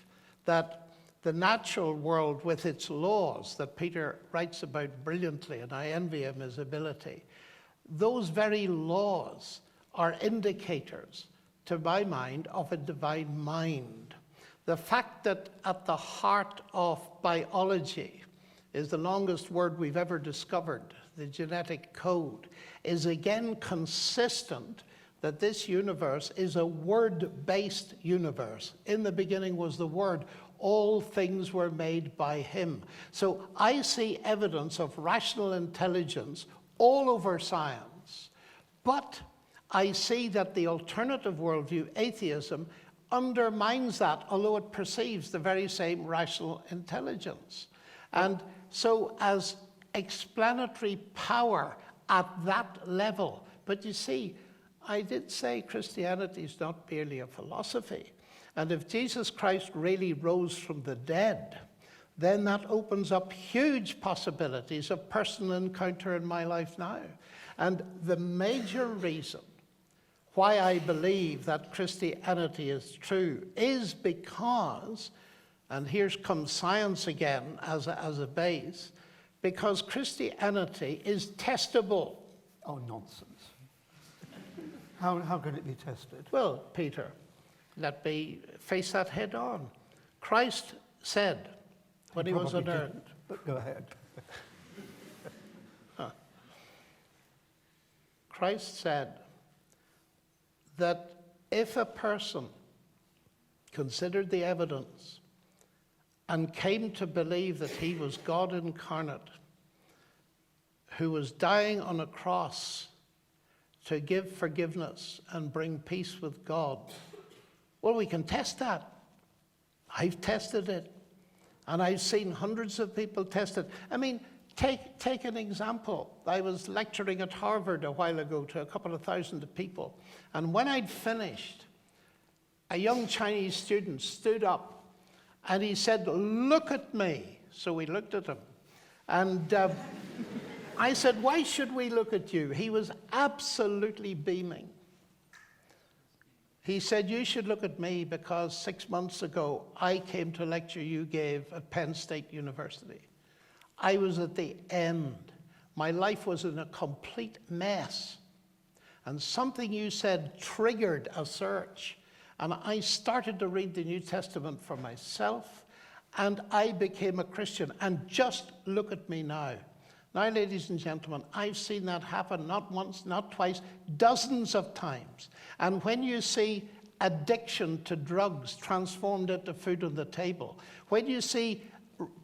E: that the natural world, with its laws that Peter writes about brilliantly, and I envy him his ability, those very laws are indicators, to my mind, of a divine mind. The fact that at the heart of biology is the longest word we've ever discovered, the genetic code, is again consistent that this universe is a word-based universe. In the beginning was the Word. All things were made by him. So I see evidence of rational intelligence all over science, but I see that the alternative worldview, atheism, undermines that, although it perceives the very same rational intelligence. And so as explanatory power at that level, but you see, I did say Christianity is not merely a philosophy. And if Jesus Christ really rose from the dead, then that opens up huge possibilities of personal encounter in my life now. And the major reason why I believe that Christianity is true is because, and here comes science again as a base, because Christianity is testable.
D: Oh, nonsense. How can it be tested?
E: Well, Peter, let me face that head on. Christ said when he was on earth.
D: But go ahead.
E: Christ said that if a person considered the evidence and came to believe that he was God incarnate, who was dying on a cross to give forgiveness and bring peace with God, well, we can test that. I've tested it, and I've seen hundreds of people test it. I mean, take an example. I was lecturing at Harvard a while ago to a couple of thousand people, and when I'd finished, a young Chinese student stood up, and he said, "Look at me." So we looked at him, and I said, "Why should we look at you?" He was absolutely beaming. He said, "You should look at me because 6 months ago, I came to a lecture you gave at Penn State University. I was at the end. My life was in a complete mess. And something you said triggered a search. And I started to read the New Testament for myself, and I became a Christian. And just look at me now." Now, ladies and gentlemen, I've seen that happen not once, not twice, dozens of times. And when you see addiction to drugs transformed into food on the table, when you see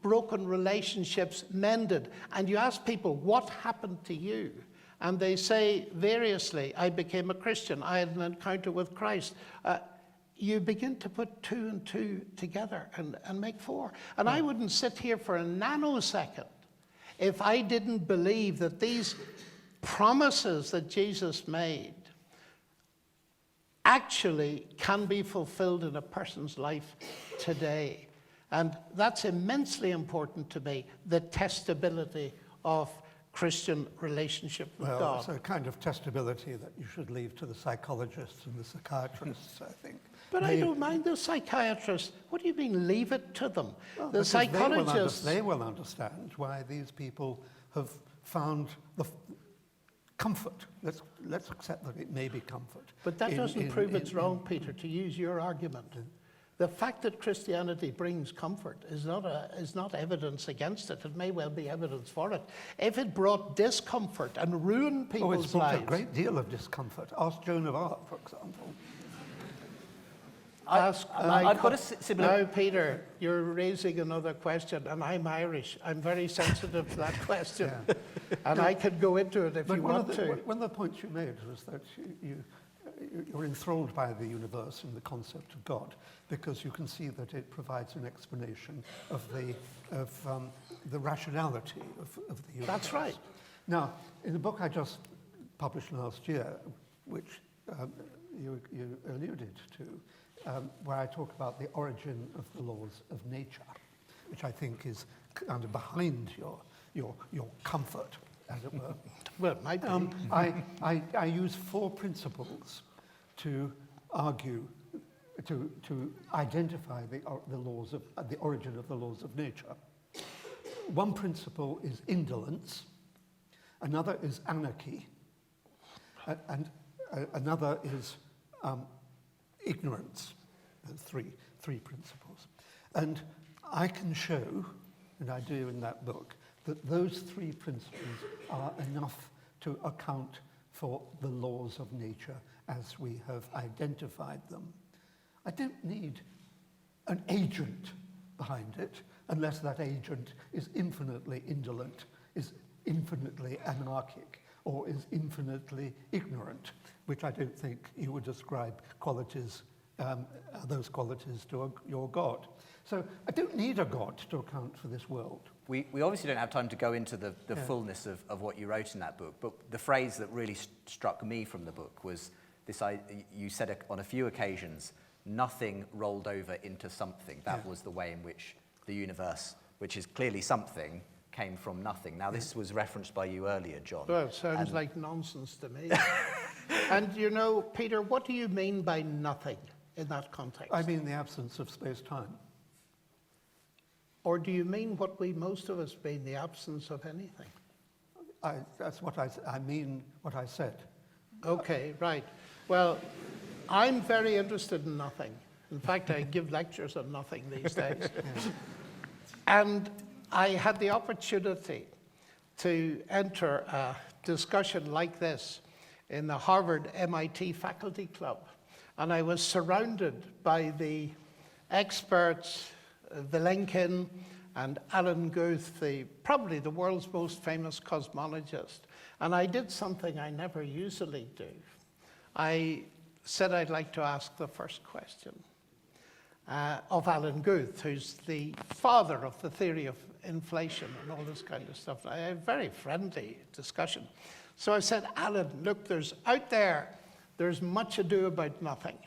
E: broken relationships mended, and you ask people, what happened to you? and they say variously, I became a Christian, I had an encounter with Christ. You begin to put 2 and 2 together and make 4. And I wouldn't sit here for a nanosecond if I didn't believe that these promises that Jesus made actually can be fulfilled in a person's life today. And that's immensely important to me, the testability of Christian relationship with God.
D: It's a kind of testability that you should leave to the psychologists and the psychiatrists, I think.
E: But I don't mind the psychiatrists. What do you mean, leave it to them?
D: Well,
E: the psychologists...
D: They will understand why these people have found the comfort. Let's accept that it may be comfort.
E: But that doesn't prove it's wrong, Peter, to use your argument. The fact that Christianity brings comfort is not evidence against it. It may well be evidence for it. If it brought discomfort and ruined people's lives...
D: It's brought a great deal of discomfort. Ask Joan of Arc, for example.
C: I've got a similar...
E: Now, Peter, you're raising another question, and I'm Irish. I'm very sensitive to that question. Yeah. And I could go into it if you want to.
D: One of the points you made was that you're enthralled by the universe and the concept of God, because you can see that it provides an explanation of the rationality of the universe.
E: That's right.
D: Now, in the book I just published last year, which you alluded to, where I talk about the origin of the laws of nature, which I think is kind of behind your comfort, as it were.
E: Well, it might be.
D: I use 4 principles to argue, to identify the laws of the origin of the laws of nature. One principle is indolence, another is anarchy, and another is ignorance. Three principles. And I can show, and I do in that book, that those 3 principles are enough to account for the laws of nature as we have identified them. I don't need an agent behind it, unless that agent is infinitely indolent, is infinitely anarchic, or is infinitely ignorant, which I don't think you would ascribe qualities, those qualities to your God. So I don't need a God to account for this world.
C: We obviously don't have time to go into the fullness of what you wrote in that book, but the phrase that really struck me from the book was this: you said on a few occasions, nothing rolled over into something. That was the way in which the universe, which is clearly something, came from nothing. Now, this was referenced by you earlier, John.
E: Well, it sounds like nonsense to me. And you know, Peter, what do you mean by nothing in that context?
D: I mean the absence of space-time.
E: Or do you mean what most of us mean, the absence of anything?
D: That's what I mean, what I said.
E: Okay, right. Well, I'm very interested in nothing. In fact, I give lectures on nothing these days. And I had the opportunity to enter a discussion like this in the Harvard MIT Faculty Club. And I was surrounded by the experts, Vilenkin and Alan Guth, probably the world's most famous cosmologist. And I did something I never usually do. I said I'd like to ask the first question of Alan Guth, who's the father of the theory of inflation and all this kind of stuff. I had a very friendly discussion. So I said, Alan, look, there's much ado about nothing.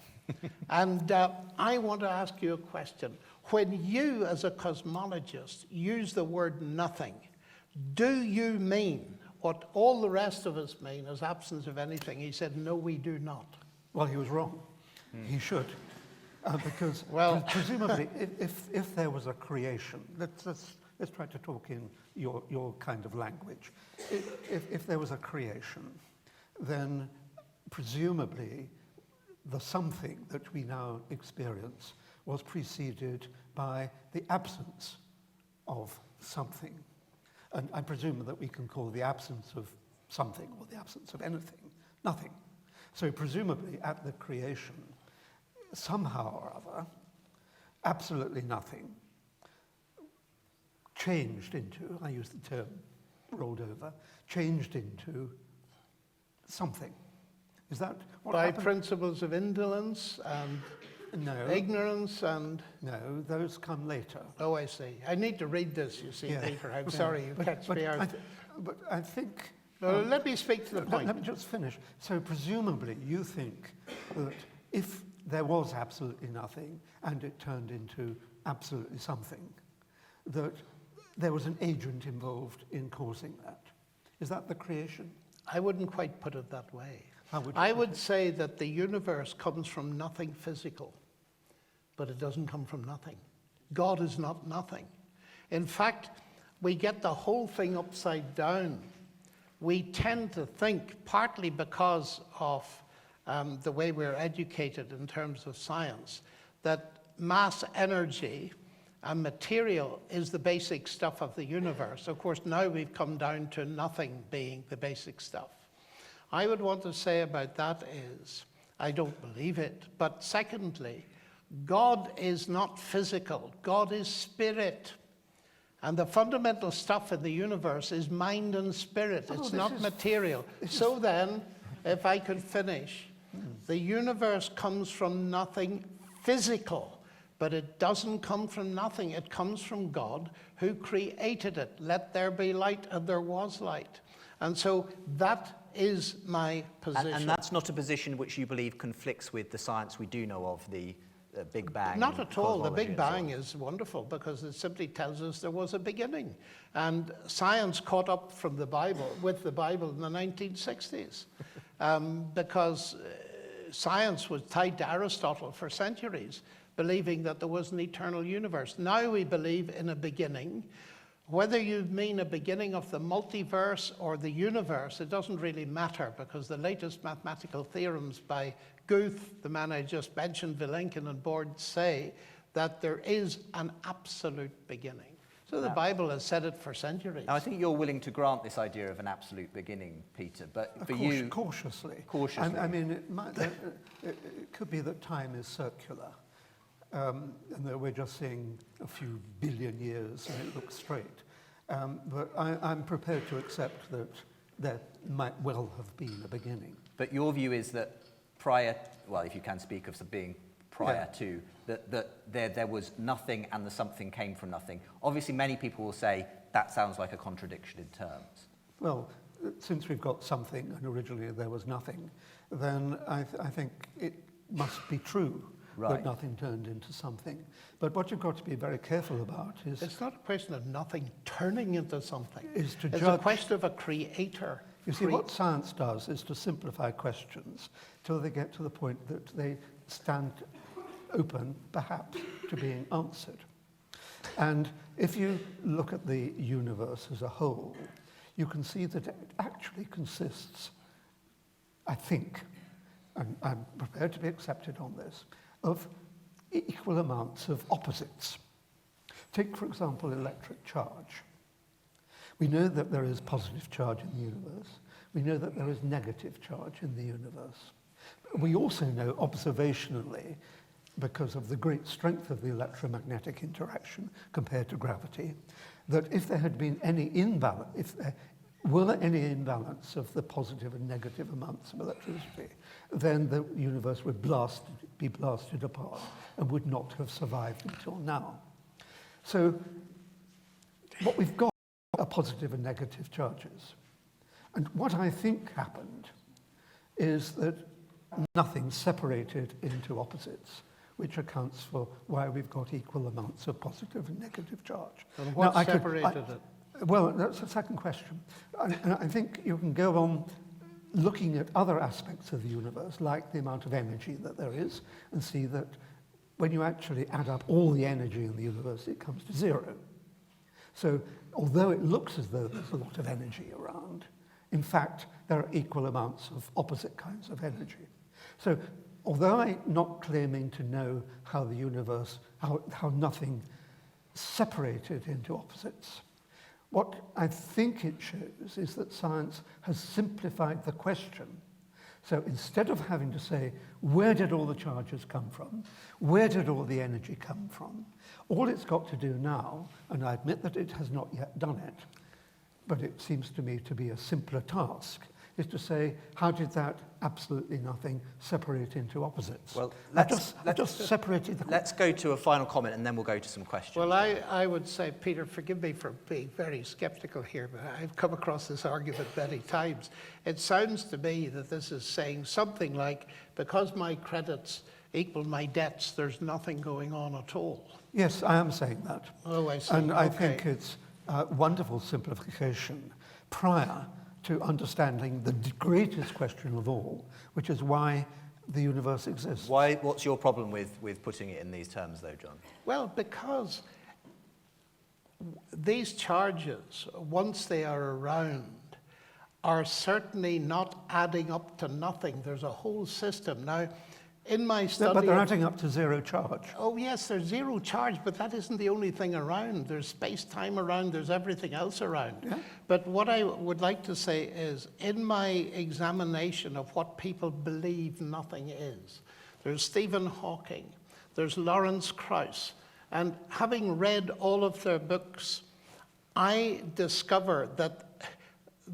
E: And I want to ask you a question. When you, as a cosmologist, use the word nothing, do you mean what all the rest of us mean as absence of anything? He said, no, we do not.
D: Well, he was wrong. He should. Because presumably, if there was a creation, let's try to talk in your kind of language. If there was a creation, then presumably the something that we now experience was preceded by the absence of something. And I presume that we can call the absence of something or the absence of anything nothing. So presumably at the creation, somehow or other, absolutely nothing changed into, I use the term rolled over, changed into something. Is that what
E: By
D: happened?
E: principles of indolence and
D: No.
E: ignorance and...
D: No, those come later.
E: Oh, I see. I need to read this, you see,
D: Yeah.
E: Peter. I'm
D: Yeah.
E: sorry, you catch me out.
D: But I think...
E: No, let me speak to the
D: let
E: point.
D: me just finish. So presumably you think that if there was absolutely nothing and it turned into absolutely something, that there was an agent involved in causing that. Is that the creation?
E: I wouldn't quite put it that way.
D: How would you
E: I
D: put
E: would
D: it?
E: say that the universe comes from nothing physical, but it doesn't come from nothing. God is not nothing. In fact, we get the whole thing upside down. We tend to think, partly because of the way we're educated in terms of science, that mass energy and material is the basic stuff of the universe. Of course, now we've come down to nothing being the basic stuff. I would want to say about that is, I don't believe it, but secondly, God is not physical, God is spirit. And the fundamental stuff in the universe is mind and spirit, it's not material. So then, if I could finish, the universe comes from nothing physical. But it doesn't come from nothing. It comes from God who created it. Let there be light, and there was light. And so that is my position.
C: And that's not a position which you believe conflicts with the science we do know of, the Big Bang?
E: Not at all. The
C: cosmology
E: Big
C: and so on.
E: Bang is wonderful because it simply tells us there was a beginning. And science caught up from the Bible, with the Bible in the 1960s. Because science was tied to Aristotle for centuries, believing that there was an eternal universe. Now we believe in a beginning. Whether you mean a beginning of the multiverse or the universe, it doesn't really matter because the latest mathematical theorems by Guth, the man I just mentioned, Vilenkin and Borde, say that there is an absolute beginning. So the Bible has said it for centuries.
C: Now, I think you're willing to grant this idea of an absolute beginning, Peter, but for you...
D: Cautiously.
C: Cautiously.
D: I mean, it could be that time is circular. And that we're just seeing a few billion years and it looks straight. But I'm prepared to accept that there might well have been a beginning.
C: But your view is that prior, well, if you can speak of being prior to, that there was nothing and the something came from nothing. Obviously, many people will say that sounds like a contradiction in terms.
D: Well, since we've got something and originally there was nothing, then I think it must be true.
C: Right.
D: That nothing turned into something. But what you've got to be very careful about is...
E: It's not a question of nothing turning into something.
D: Is to
E: it's
D: judge...
E: a question of a creator.
D: You see, what science does is to simplify questions till they get to the point that they stand open, perhaps, to being answered. And if you look at the universe as a whole, you can see that it actually consists, I think, and I'm prepared to be accepted on this, of equal amounts of opposites. Take, for example, electric charge. We know that there is positive charge in the universe. We know that there is negative charge in the universe. We also know observationally, because of the great strength of the electromagnetic interaction compared to gravity, that if there had been any imbalance, if there were any imbalance of the positive and negative amounts of electricity, then the universe would be blasted apart and would not have survived until now. So what we've got are positive and negative charges. And what I think happened is that nothing separated into opposites, which accounts for why we've got equal amounts of positive and negative charge.
E: And what separated it?
D: Well, that's the second question. And I think you can go on looking at other aspects of the universe, like the amount of energy that there is, and see that when you actually add up all the energy in the universe, it comes to zero. So although it looks as though there's a lot of energy around, in fact, there are equal amounts of opposite kinds of energy. So although I'm not claiming to know how the universe, how nothing separated into opposites, what I think it shows is that science has simplified the question. So instead of having to say, where did all the charges come from? Where did all the energy come from? All it's got to do now, and I admit that it has not yet done it, but it seems to me to be a simpler task, is to say, how did that absolutely nothing separate into opposites?
C: Well,
D: I just separated the...
C: Let's go to a final comment and then we'll go to some questions.
E: Well, I would say, Peter, forgive me for being very skeptical here, but I've come across this argument many times. It sounds to me that this is saying something like, because my credits equal my debts, there's nothing going on at all.
D: Yes, I am saying that.
E: Oh, I see.
D: And I think it's a wonderful simplification prior to understanding the greatest question of all, which is why the universe exists.
C: What's your problem with putting it in these terms, though, John?
E: Well, because these charges, once they are around, are certainly not adding up to nothing. There's a whole system. Now, in my study...
D: But they're adding up to zero charge.
E: Oh, yes, there's zero charge, but that isn't the only thing around. There's space-time around, there's everything else around.
D: Yeah.
E: But what I would like to say is, in my examination of what people believe nothing is, there's Stephen Hawking, there's Lawrence Krauss, and having read all of their books, I discover that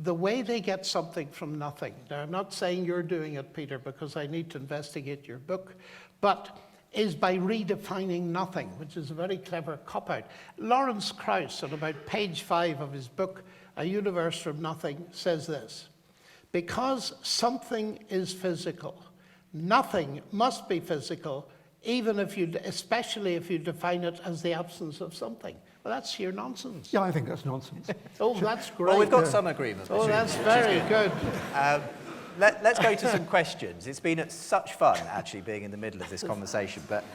E: the way they get something from nothing, now I'm not saying you're doing it, Peter, because I need to investigate your book, but is by redefining nothing, which is a very clever cop-out. Lawrence Krauss, on about page 5 of his book, A Universe from Nothing, says this: because something is physical, nothing must be physical, especially if you define it as the absence of something. Well, that's sheer nonsense.
D: Yeah, I think that's nonsense.
E: Oh, that's great.
C: Well, we've got some agreement.
E: Oh, that's very good.
C: Let's go to some questions. It's been such fun, actually, being in the middle of this conversation. But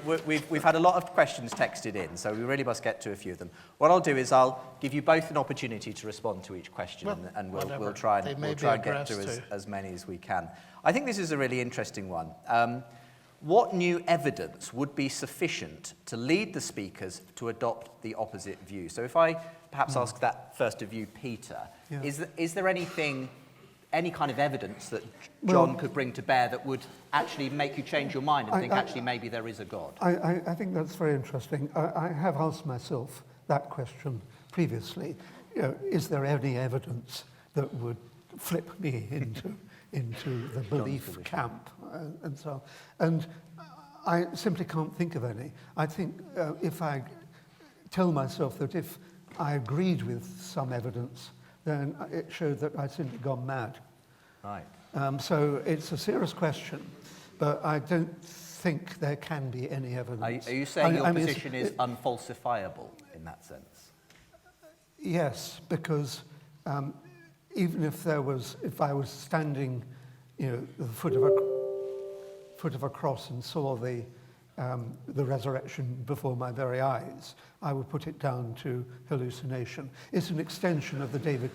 C: we've had a lot of questions texted in, so we really must get to a few of them. What I'll do is I'll give you both an opportunity to respond to each question, and we'll try and get to as many as we can. I think this is a really interesting one. What new evidence would be sufficient to lead the speakers to adopt the opposite view? So if I perhaps ask that first of you, Peter,
D: Yeah.
C: is there any kind of evidence that John could bring to bear that would actually make you change your mind and think actually maybe there is a God?
D: I think that's very interesting. I have asked myself that question previously. Is there any evidence that would flip me into the belief camp and so on? And I simply can't think of any. I think if I tell myself that if I agreed with some evidence, then it showed that I'd simply gone mad.
C: Right.
D: So it's a serious question, but I don't think there can be any evidence.
C: Are you saying your position is unfalsifiable in that sense?
D: Yes, because even if I was standing, at the foot of a cross and saw the resurrection before my very eyes, I would put it down to hallucination. It's an extension of the David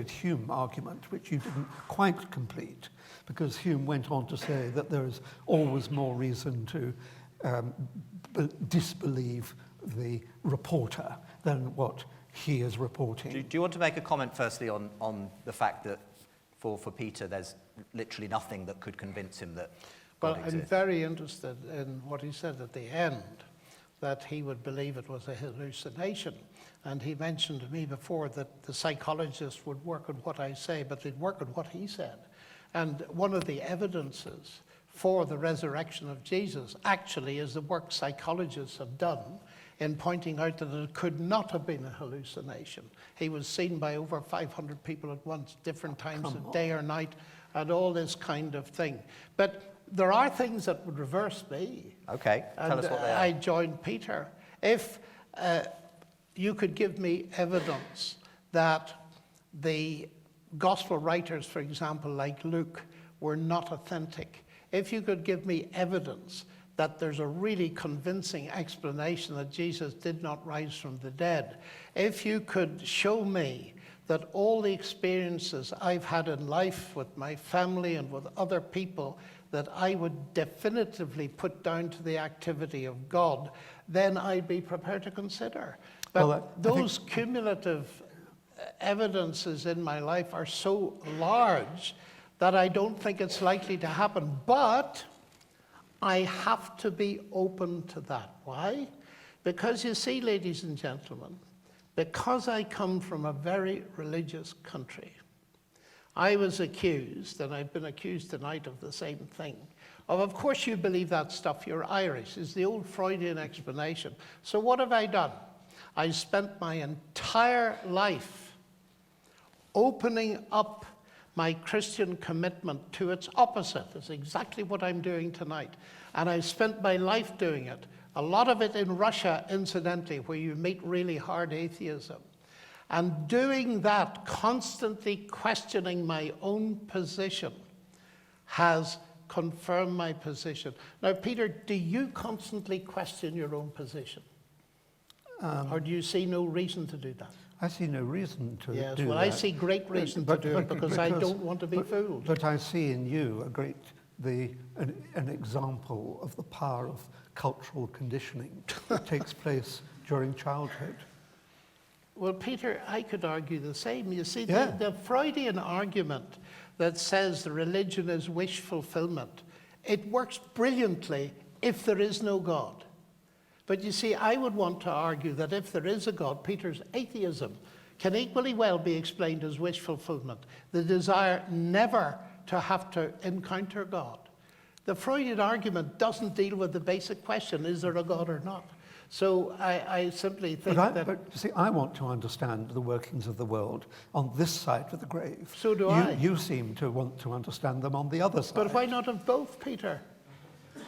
D: Hume argument, which you didn't quite complete, because Hume went on to say that there is always more reason to disbelieve the reporter than what he is reporting.
C: Do you want to make a comment firstly on the fact that for Peter there's literally nothing that could convince him that God exists?
E: I'm very interested in what he said at the end, that he would believe it was a hallucination. And he mentioned to me before that the psychologist would work on what I say, but they'd work on what he said. And one of the evidences for the resurrection of Jesus actually is the work psychologists have done in pointing out that it could not have been a hallucination. He was seen by over 500 people at once, different times of day or night, and all this kind of thing. But there are things that would reverse me.
C: Okay, tell us what they are.
E: I joined Peter. If you could give me evidence that the gospel writers, for example, like Luke, were not authentic, if you could give me evidence that there's a really convincing explanation that Jesus did not rise from the dead, if you could show me that all the experiences I've had in life with my family and with other people that I would definitively put down to the activity of God, then I'd be prepared to consider. But those cumulative evidences in my life are so large that I don't think it's likely to happen. But I have to be open to that. Why? Because you see, ladies and gentlemen, because I come from a very religious country, I was accused, and I've been accused tonight of the same thing, of course you believe that stuff, you're Irish, is the old Freudian explanation. So what have I done? I spent my entire life opening up my Christian commitment to its opposite. That's exactly what I'm doing tonight. And I spent my life doing it. A lot of it in Russia, incidentally, where you meet really hard atheism. And doing that, constantly questioning my own position, has confirmed my position. Now, Peter, do you constantly question your own position? Or do you see no reason to do that?
D: I see no reason to do that.
E: Yes, well, I see great reason to do it because I don't want to be fooled.
D: But I see in you an example of the power of cultural conditioning that takes place during childhood.
E: Well, Peter, I could argue the same. You see,
D: Yeah.
E: the Freudian argument that says the religion is wish fulfillment, it works brilliantly if there is no God. But you see, I would want to argue that if there is a God, Peter's atheism can equally well be explained as wish fulfillment, the desire never to have to encounter God. The Freudian argument doesn't deal with the basic question, is there a God or not? So I simply think that...
D: But you see, I want to understand the workings of the world on this side of the grave.
E: So do I.
D: You seem to want to understand them on the other side.
E: But why not of both, Peter?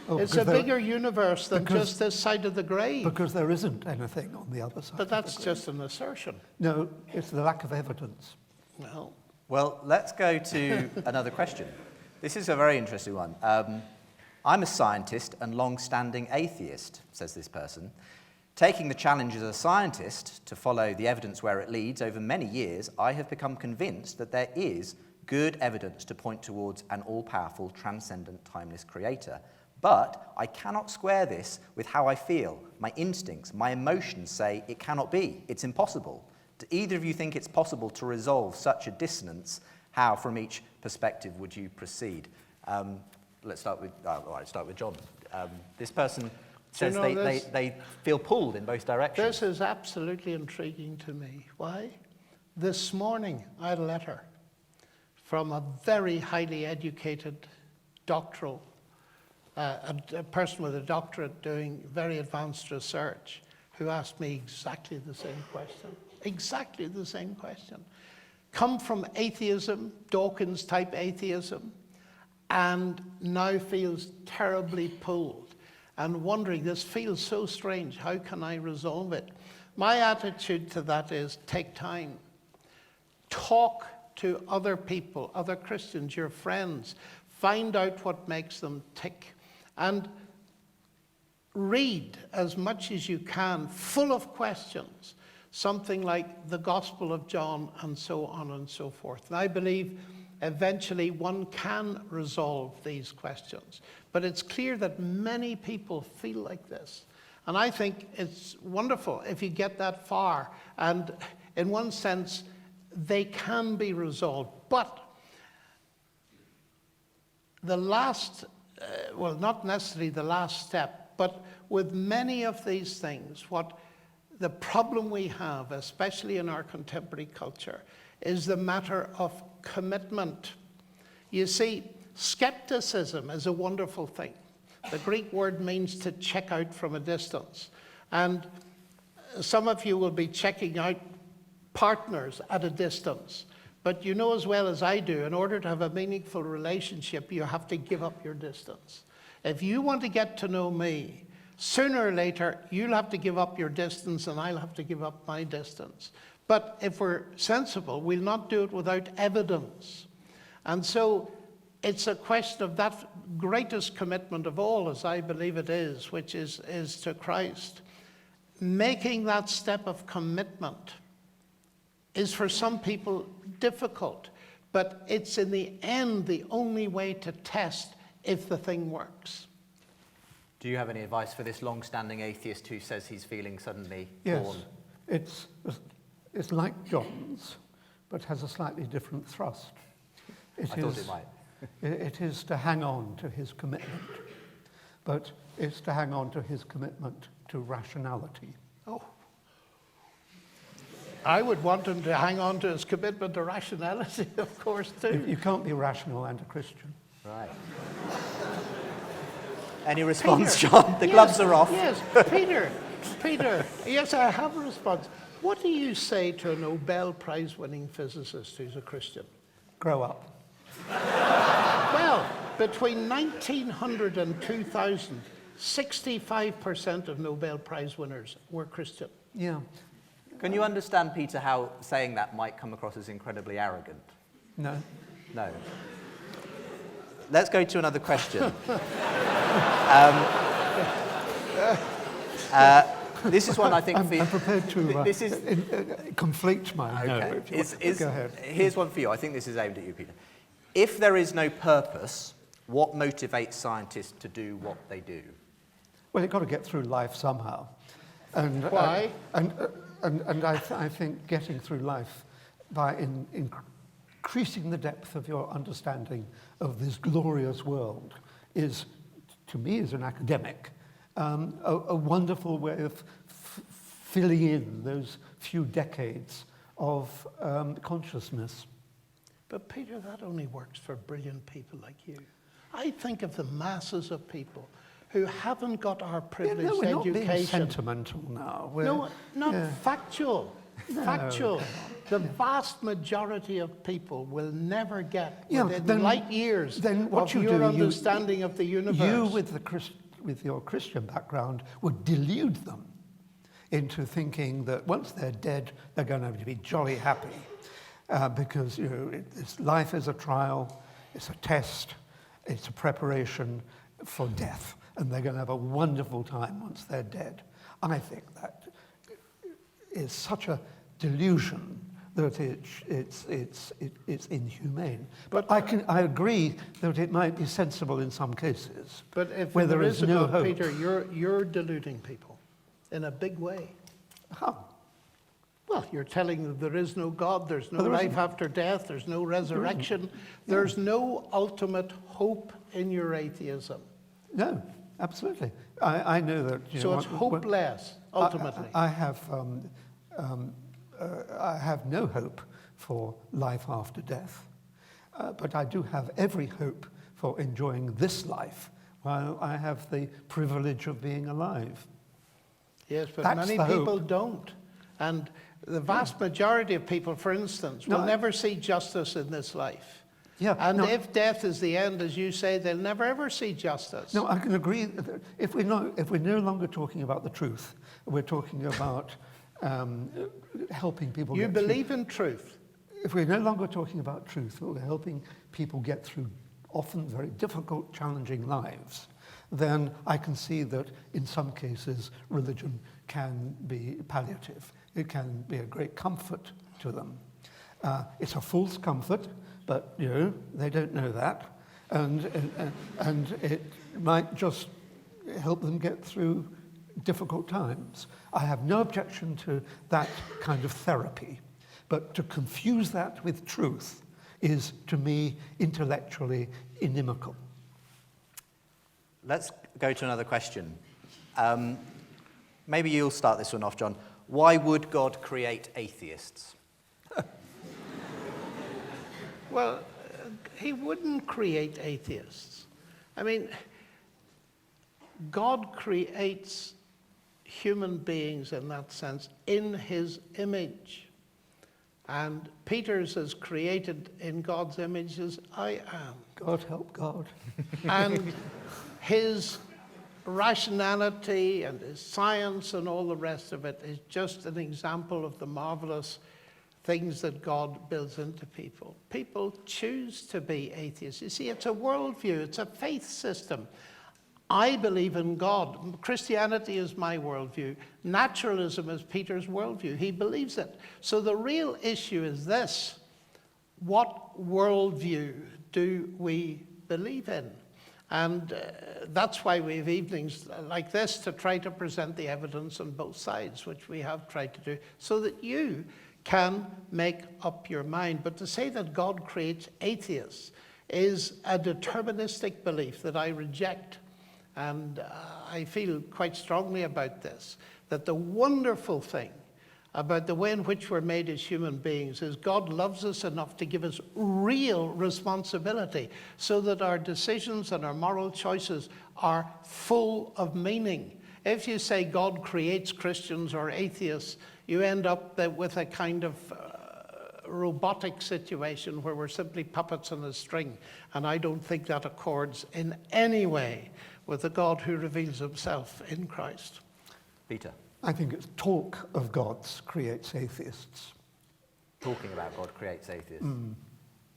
D: Oh,
E: It's a bigger universe than just this side of the grave.
D: Because there isn't anything on the other side.
E: But that's just an assertion.
D: No, it's the lack of evidence.
E: Well,
C: Well, let's go to another question. This is a very interesting one. I'm a scientist and long-standing atheist, says this person. Taking the challenge as a scientist to follow the evidence where it leads over many years, I have become convinced that there is good evidence to point towards an all-powerful, transcendent, timeless creator. But I cannot square this with how I feel. My instincts, my emotions say it cannot be. It's impossible. Do either of you think it's possible to resolve such a dissonance? How, from each perspective, would you proceed? Let's start with John. This person says they feel pulled in both directions.
E: this is absolutely intriguing to me. Why? This morning, I had a letter from a very highly educated doctoral, a person with a doctorate doing very advanced research, who asked me exactly the same question. Exactly the same question. Come from atheism, Dawkins-type atheism, and now feels terribly pulled and wondering, this feels so strange, how can I resolve it? My attitude to that is take time. Talk to other people, other Christians, your friends. Find out what makes them tick. And read as much as you can, full of questions, something like the Gospel of John and so on and so forth. And I believe eventually one can resolve these questions. But it's clear that many people feel like this. And I think it's wonderful if you get that far. And in one sense, they can be resolved. But the last, well, not necessarily the last step, but with many of these things, what the problem we have, especially in our contemporary culture, is the matter of commitment. You see, skepticism is a wonderful thing. The Greek word means to check out from a distance. And some of you will be checking out partners at a distance. But you know as well as I do, in order to have a meaningful relationship, you have to give up your distance. If you want to get to know me, sooner or later, you'll have to give up your distance and I'll have to give up my distance. But if we're sensible, we'll not do it without evidence. And so it's a question of that greatest commitment of all, as I believe it is, which is to Christ. Making that step of commitment is for some people difficult, but it's in the end the only way to test if the thing works.
C: Do you have any advice for this long-standing atheist who says he's feeling suddenly
D: Yes,
C: torn?
D: it's like John's, but has a slightly different thrust.
C: I thought it might.
D: It is to hang on to his commitment, but it's to hang on to his commitment to rationality.
E: Oh. I would want him to hang on to his commitment to rationality, of course, too.
D: You can't be rational and a Christian.
C: Right. Any response, John? The gloves are off.
E: Yes, Peter, yes, I have a response. What do you say to a Nobel Prize-winning physicist who's a Christian?
D: Grow up.
E: Well, between 1900 and 2000, 65% of Nobel Prize winners were Christian.
D: Yeah.
C: Can you understand, Peter, how saying that might come across as incredibly arrogant?
D: No.
C: No. Let's go to another question. This is one I think...
D: I'm prepared to
C: this is,
D: conflate my
C: okay.
D: no. Go ahead.
C: Here's one for you. I think this is aimed at you, Peter. If there is no purpose, what motivates scientists to do what they do?
D: Well, you've got to get through life somehow. And,
E: Why?
D: And I think getting through life by increasing the depth of your understanding of this glorious world is, to me as an academic, a wonderful way of filling in those few decades of consciousness.
E: But Peter, that only works for brilliant people like you. I think of the masses of people who haven't got our privileged
D: we're not
E: education.
D: being sentimental now.
E: Factual. Factual. The vast majority of people will never get within light years of your understanding of the universe.
D: You, with your Christian background, would delude them into thinking that once they're dead, they're going to be jolly happy. Because life is a trial, it's a test, it's a preparation for death. And they're going to have a wonderful time once they're dead. I think that is such a delusion that it's inhumane. But I agree that it might be sensible in some cases.
E: But if
D: where
E: there is
D: no
E: God,
D: hope.
E: Peter, you're deluding people in a big way.
D: How?
E: Well, you're telling them there is no God, there's no life after death, there's no resurrection, there's no ultimate hope in your atheism.
D: No, absolutely. I know that.
E: So it's hopeless, ultimately.
D: I have no hope for life after death, but I do have every hope for enjoying this life while I have the privilege of being alive.
E: Yes, but
D: That's
E: many
D: the
E: people
D: hope.
E: don't. And the vast majority of people, for instance, will never see justice in this life.
D: Yeah,
E: and if death is the end, as you say, they'll never ever see justice.
D: No, I can agree. That if we're no longer talking about the truth, we're talking about helping people.
E: You believe in truth.
D: If we're no longer talking about truth, we're helping people get through often very difficult, challenging lives, then I can see that in some cases religion can be palliative. It can be a great comfort to them. It's a false comfort, but they don't know that, and it might just help them get through difficult times. I have no objection to that kind of therapy, but to confuse that with truth is, to me, intellectually inimical.
C: Let's go to another question. Maybe you'll start this one off, John. Why would God create atheists?
E: Well, he wouldn't create atheists. I mean, God creates human beings in that sense in his image. And Peter's is created in God's image as I am.
D: God help God.
E: And his rationality and his science and all the rest of it is just an example of the marvelous things that God builds into people. People choose to be atheists. You see, it's a worldview, it's a faith system. I believe in God. Christianity is my worldview. Naturalism is Peter's worldview. He believes it. So the real issue is this: what worldview do we believe in? And that's why we have evenings like this to try to present the evidence on both sides, which we have tried to do, so that you can make up your mind. But to say that God creates atheists is a deterministic belief that I reject. And I feel quite strongly about this, that the wonderful thing about the way in which we're made as human beings is God loves us enough to give us real responsibility so that our decisions and our moral choices are full of meaning. If you say God creates Christians or atheists, you end up with a kind of robotic situation where we're simply puppets on a string. And I don't think that accords in any way with the God who reveals himself in Christ.
C: Peter?
D: I think it's talk of gods creates atheists.
C: Talking about God creates atheists?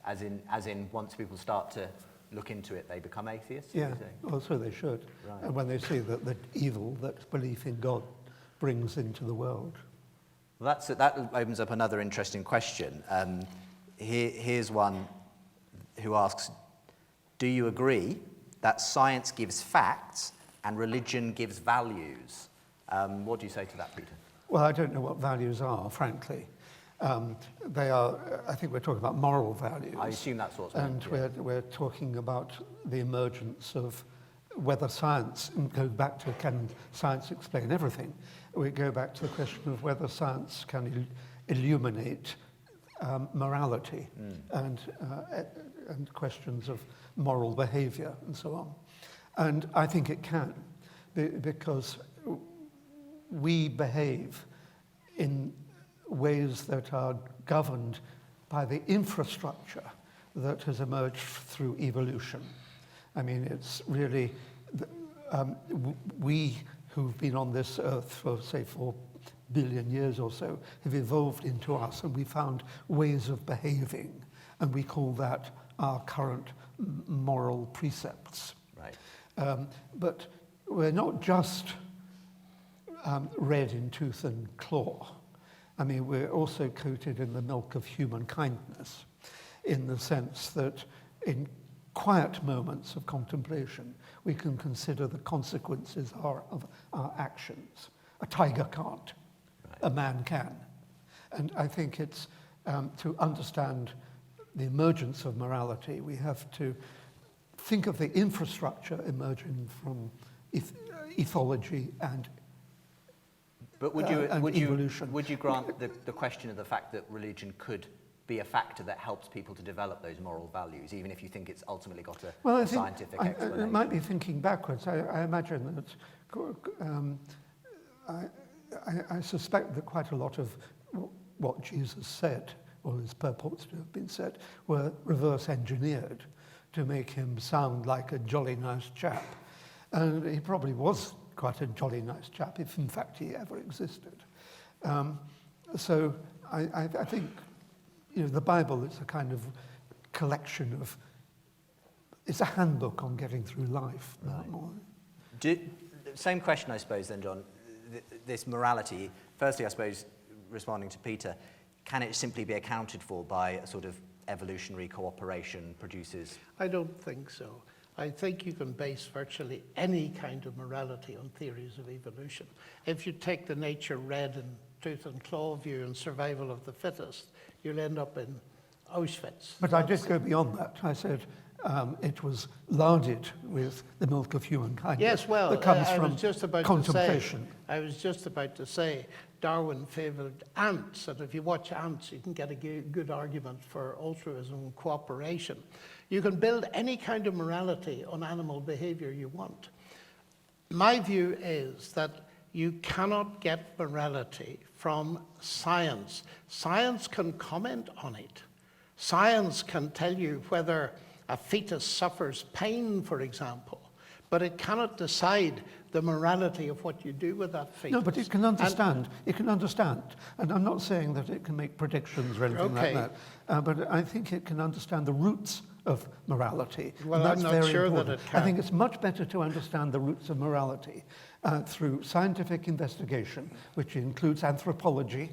C: As in once people start to look into it, they become atheists?
D: Yeah, well, so they should.
C: Right.
D: And when they see that the evil that belief in God brings into the world.
C: Well, that opens up another interesting question. Here's one who asks, do you agree that science gives facts and religion gives values? What do you say to that, Peter?
D: Well, I don't know what values are, frankly. They are, I think we're talking about moral values.
C: I assume that's what's
D: meant. And we're talking about the emergence of whether science, and go back to can science explain everything? We go back to the question of whether science can illuminate morality and questions of moral behavior and so on. And I think it can, because we behave in ways that are governed by the infrastructure that has emerged through evolution. I mean, it's really, we who've been on this earth for, say, 4 billion years or so, have evolved into us, and we found ways of behaving, and we call that our current moral precepts.
C: Right.
D: But we're not just red in tooth and claw. I mean, we're also coated in the milk of human kindness, in the sense that in quiet moments of contemplation, we can consider the consequences of our actions. A tiger can't, right. A man can. And I think it's, to understand the emergence of morality, we have to think of the infrastructure emerging from ethology and
C: But
D: evolution.
C: Would you grant the question of the fact that religion could be a factor that helps people to develop those moral values, even if you think it's ultimately got a scientific explanation?
D: It might be thinking backwards. I imagine that I suspect that quite a lot of what Jesus said, or his purports to have been said, were reverse engineered to make him sound like a jolly nice chap. And he probably was quite a jolly nice chap, if in fact he ever existed. So I think, you know, the Bible is a kind of collection of, it's a handbook on getting through life.
C: Right. Same question, I suppose, then, John. This morality, firstly, I suppose, responding to Peter, can it simply be accounted for by a sort of evolutionary cooperation produces?
E: I don't think so. I think you can base virtually any kind of morality on theories of evolution. If you take the nature red and tooth and claw view and survival of the fittest, you'll end up in Auschwitz.
D: But I did go beyond that. I said it was larded with the milk of human kindness.
E: Yes, well,
D: that comes
E: I
D: from
E: was just about
D: contemplation.
E: I was just about to say Darwin favoured ants, and if you watch ants, you can get a good argument for altruism and cooperation. You can build any kind of morality on animal behavior you want. My view is that you cannot get morality from science. Science can comment on it. Science can tell you whether a fetus suffers pain, for example, but it cannot decide the morality of what you do with that fetus.
D: No, but it can understand. It can understand. And I'm not saying that it can make predictions or anything like that. But I think it can understand the roots of morality.
E: Well, I'm not sure that it can.
D: I think it's much better to understand the roots of morality through scientific investigation, which includes anthropology,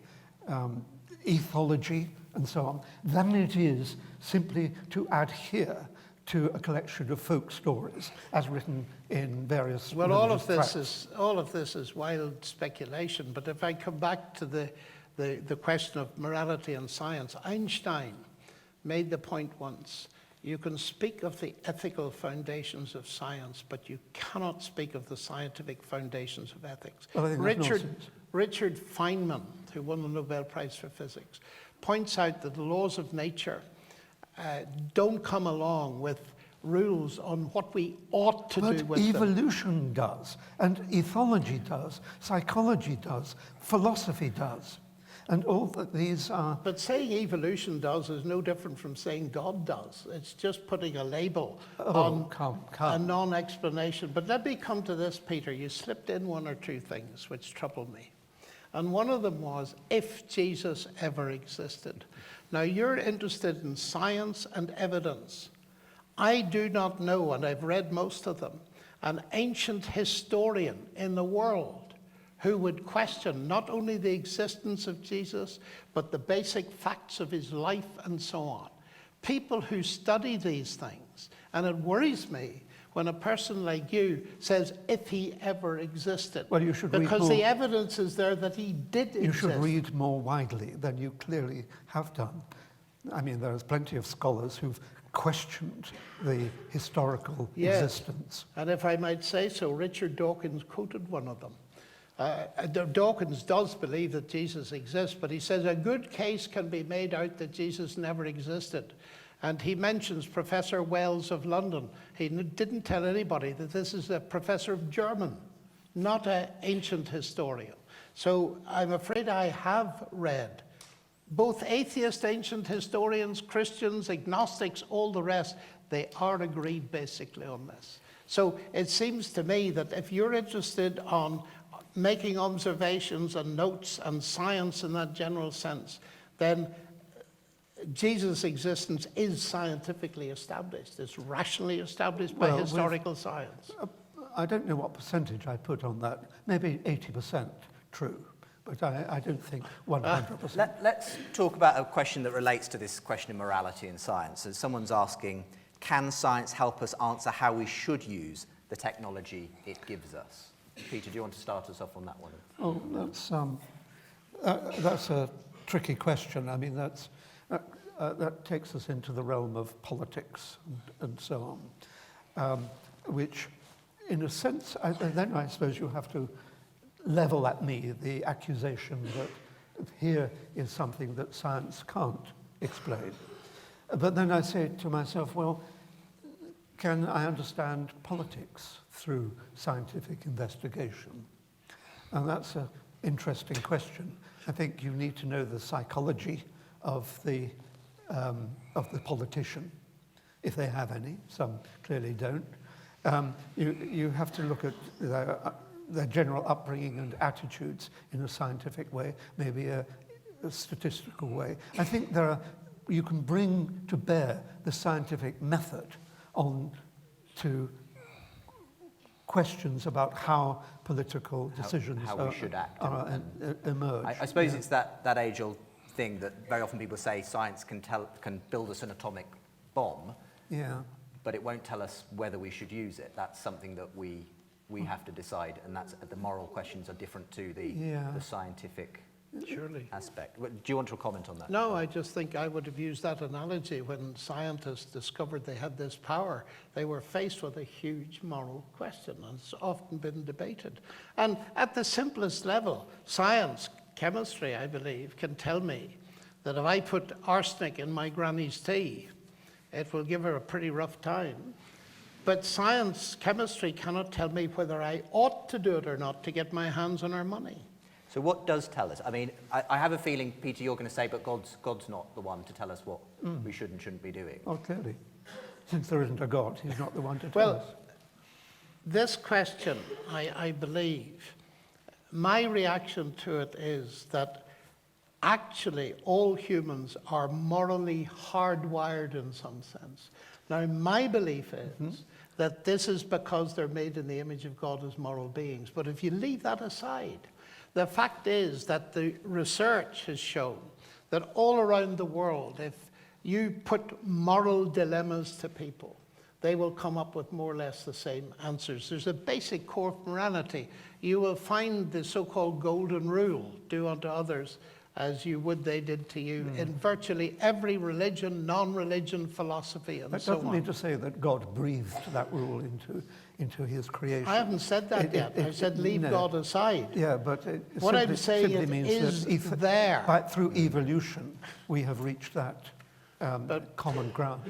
D: ethology, and so on, than it is simply to adhere to a collection of folk stories as written in various.
E: Well, all of this is wild speculation. But if I come back to the question of morality and science, Einstein made the point once: You can speak of the ethical foundations of science, but you cannot speak of the scientific foundations of ethics.
D: Well, I think that's nonsense.
E: Richard Feynman, who won the Nobel Prize for Physics, points out that the laws of nature don't come along with rules on what we ought to do with
D: But evolution does, and ethology does, psychology does, philosophy does. And all of these are...
E: But saying evolution does is no different from saying God does. It's just putting a label on a non-explanation. But let me come to this, Peter. You slipped in one or two things which troubled me. And one of them was, if Jesus ever existed. Now, you're interested in science and evidence. I do not know, and I've read most of them, an ancient historian in the world who would question not only the existence of Jesus, but the basic facts of his life and so on. People who study these things, and it worries me when a person like you says, if he ever existed.
D: Well, you should
E: because
D: read more.
E: the evidence is there that he did exist.
D: You should read more widely than you clearly have done. I mean, there's plenty of scholars who've questioned the historical existence.
E: And if I might say so, Richard Dawkins quoted one of them. Dawkins does believe that Jesus exists, but he says a good case can be made out that Jesus never existed. And he mentions Professor Wells of London. He didn't tell anybody that this is a professor of German, not an ancient historian. So I'm afraid I have read both atheist ancient historians, Christians, agnostics, all the rest. They are agreed basically on this. So it seems to me that if you're interested on making observations and notes and science in that general sense, then Jesus' existence is scientifically established. It's rationally established by historical science.
D: I don't know what percentage I put on that. Maybe 80% true, but I don't think 100%.
C: Let's talk about a question that relates to this question of morality in science. So someone's asking, can science help us answer how we should use the technology it gives us? Peter, do you want to start us off on that one?
D: Oh, that's a tricky question. I mean, that takes us into the realm of politics and so on, which, in a sense, then I suppose you have to level at me the accusation that here is something that science can't explain. But then I say to myself, well, can I understand politics through scientific investigation? And that's an interesting question. I think you need to know the psychology of the politician, if they have any. Some clearly don't. You have to look at their general upbringing and attitudes in a scientific way, maybe a statistical way. I think you can bring to bear the scientific method on to questions about how political decisions
C: how we should act
D: emerge.
C: I suppose it's that age-old thing that very often people say science can build us an atomic bomb, but it won't tell us whether we should use it. That's something that we have to decide, and that's the moral questions are different to the scientific aspect. Do you want to comment on that?
E: No, I just think I would have used that analogy when scientists discovered they had this power. They were faced with a huge moral question, and it's often been debated. And at the simplest level, science, chemistry, I believe, can tell me that if I put arsenic in my granny's tea, it will give her a pretty rough time. But science, chemistry cannot tell me whether I ought to do it or not to get my hands on her money.
C: So what does tell us? I mean, I have a feeling, Peter, you're going to say, but God's not the one to tell us what we should and shouldn't be doing.
D: Oh, clearly. Since there isn't a God, he's not the one to tell us.
E: This question, I believe, my reaction to it is that actually all humans are morally hardwired in some sense. Now, my belief is that this is because they're made in the image of God as moral beings. But if you leave that aside, the fact is that the research has shown that all around the world, if you put moral dilemmas to people, they will come up with more or less the same answers. There's a basic core of morality. You will find the so-called golden rule, do unto others as you would they did to you in virtually every religion, non-religion, philosophy, and
D: That
E: so
D: doesn't mean
E: on.
D: to say that God breathed that rule into his creation.
E: I haven't said that yet. I said leave
D: no.
E: God aside.
D: Yeah, but it
E: What I'm saying
D: simply
E: it
D: means
E: is
D: that
E: there.
D: through evolution, we have reached that common ground.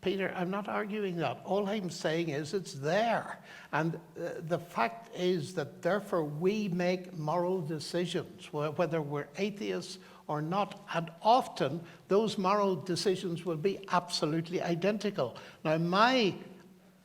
E: Peter, I'm not arguing that. All I'm saying is it's there. And the fact is that therefore we make moral decisions, whether we're atheists or not. And often those moral decisions will be absolutely identical. Now, my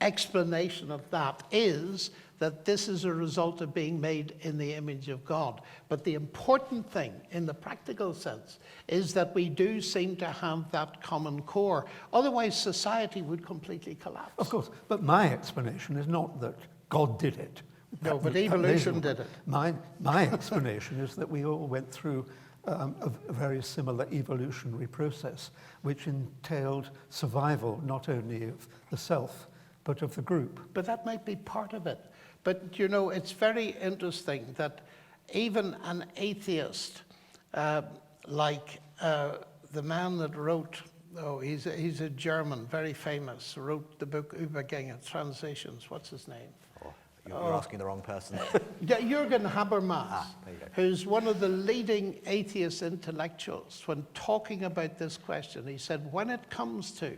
E: explanation of that is that this is a result of being made in the image of God. But the important thing in the practical sense is that we do seem to have that common core. Otherwise, society would completely collapse.
D: Of course, but my explanation is not that God did it.
E: No, but evolution did it.
D: My explanation is that we all went through a very similar evolutionary process, which entailed survival not only of the self, but of the group.
E: But that might be part of it. But, you know, it's very interesting that even an atheist, like the man that wrote, he's a German, very famous, wrote the book Übergänge, Transitions. What's his name?
C: You're asking the wrong person.
E: Jürgen Habermas,
C: there you go.
E: who's one of the leading atheist intellectuals, when talking about this question, he said, when it comes to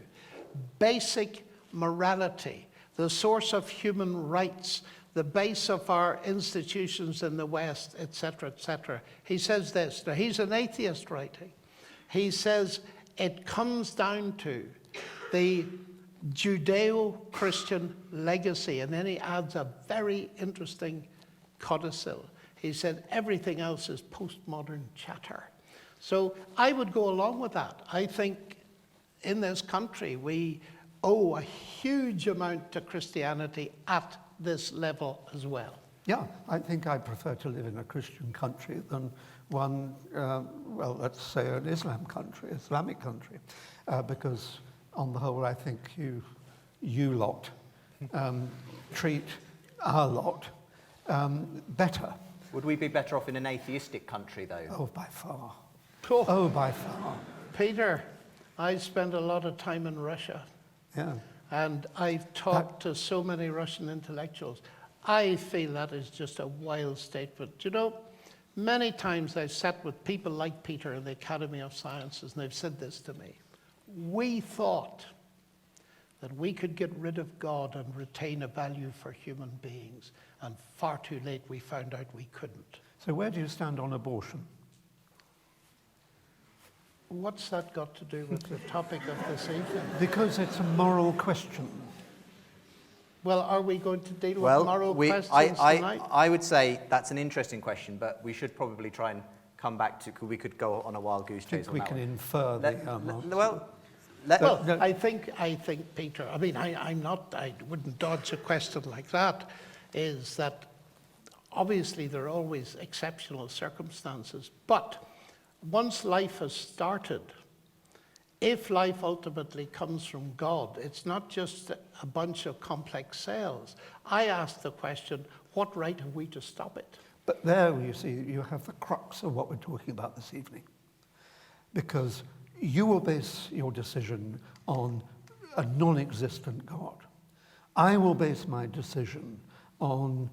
E: basic morality, the source of human rights, the base of our institutions in the West, etc., etc., he says this. Now, he's an atheist writing. He says it comes down to the Judeo-Christian legacy, and then he adds a very interesting codicil. He said everything else is postmodern chatter. So I would go along with that. I think in this country we owe a huge amount to Christianity at this level as well.
D: Yeah, I think I prefer to live in a Christian country than one, well, let's say an Islamic country, because on the whole, I think you lot treat our lot better.
C: Would we be better off in an atheistic country, though?
D: Oh, by far.
E: Cool.
D: Oh, by far.
E: Peter, I spent a lot of time in Russia.
D: Yeah.
E: And I've talked to so many Russian intellectuals. I feel that is just a wild statement. You know, many times I've sat with people like Peter in the Academy of Sciences, and they've said this to me. We thought that we could get rid of God and retain a value for human beings, and far too late we found out we couldn't.
D: So where do you stand on abortion?
E: What's that got to do with the topic of this evening?
D: Because it's a moral question.
E: Well, are we going to deal with moral questions tonight?
C: I would say that's an interesting question, but we should probably try and come back to, we could go on a wild goose chase on
D: We
C: that
D: can
C: one.
D: infer
E: I think, Peter, I mean, I wouldn't dodge a question like that, is that obviously there are always exceptional circumstances, but once life has started, if life ultimately comes from God, it's not just a bunch of complex cells. I ask the question, what right have we to stop it?
D: But there, you see, you have the crux of what we're talking about this evening. Because you will base your decision on a non-existent God. I will base my decision on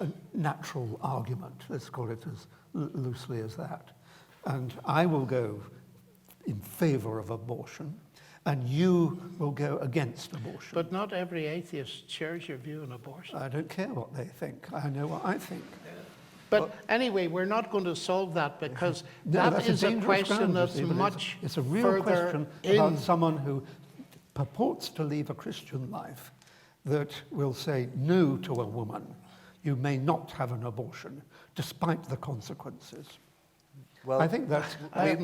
D: a natural argument, let's call it as loosely as that. And I will go in favor of abortion, and you will go against abortion.
E: But not every atheist shares your view on abortion.
D: I don't care what they think. I know what I think.
E: But anyway, we're not going to solve that because
D: No,
E: that is a question
D: ground,
E: that's
D: you see, but
E: much
D: it's a real
E: further
D: question about someone who purports to leave a Christian life that will say no to a woman. You may not have an abortion, despite the consequences.
C: Well,
D: I think that's that's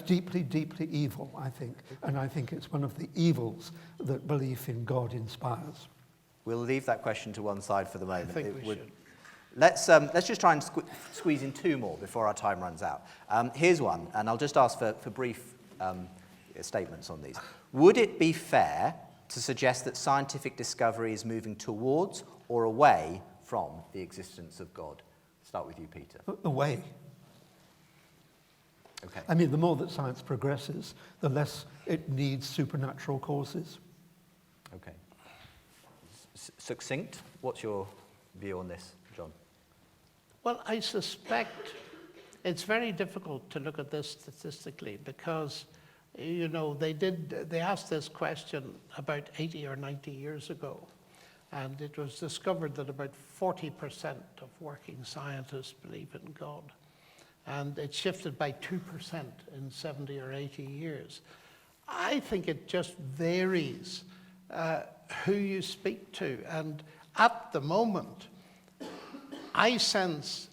D: deeply, deeply evil, I think. And I think it's one of the evils that belief in God inspires.
C: We'll leave that question to one side for the moment.
E: I think we should.
C: Let's just try and squeeze in two more before our time runs out. Here's one, and I'll just ask for brief statements on these. Would it be fair to suggest that scientific discovery is moving towards or away from the existence of God? Start with you, Peter.
D: A way.
C: Okay.
D: I mean, the more that science progresses, the less it needs supernatural causes.
C: Okay. Succinct, what's your view on this, John?
E: Well, I suspect it's very difficult to look at this statistically because, you know, they asked this question about 80 or 90 years ago, and it was discovered that about 40% of working scientists believe in God. And it shifted by 2% in 70 or 80 years. I think it just varies who you speak to. And at the moment, I sense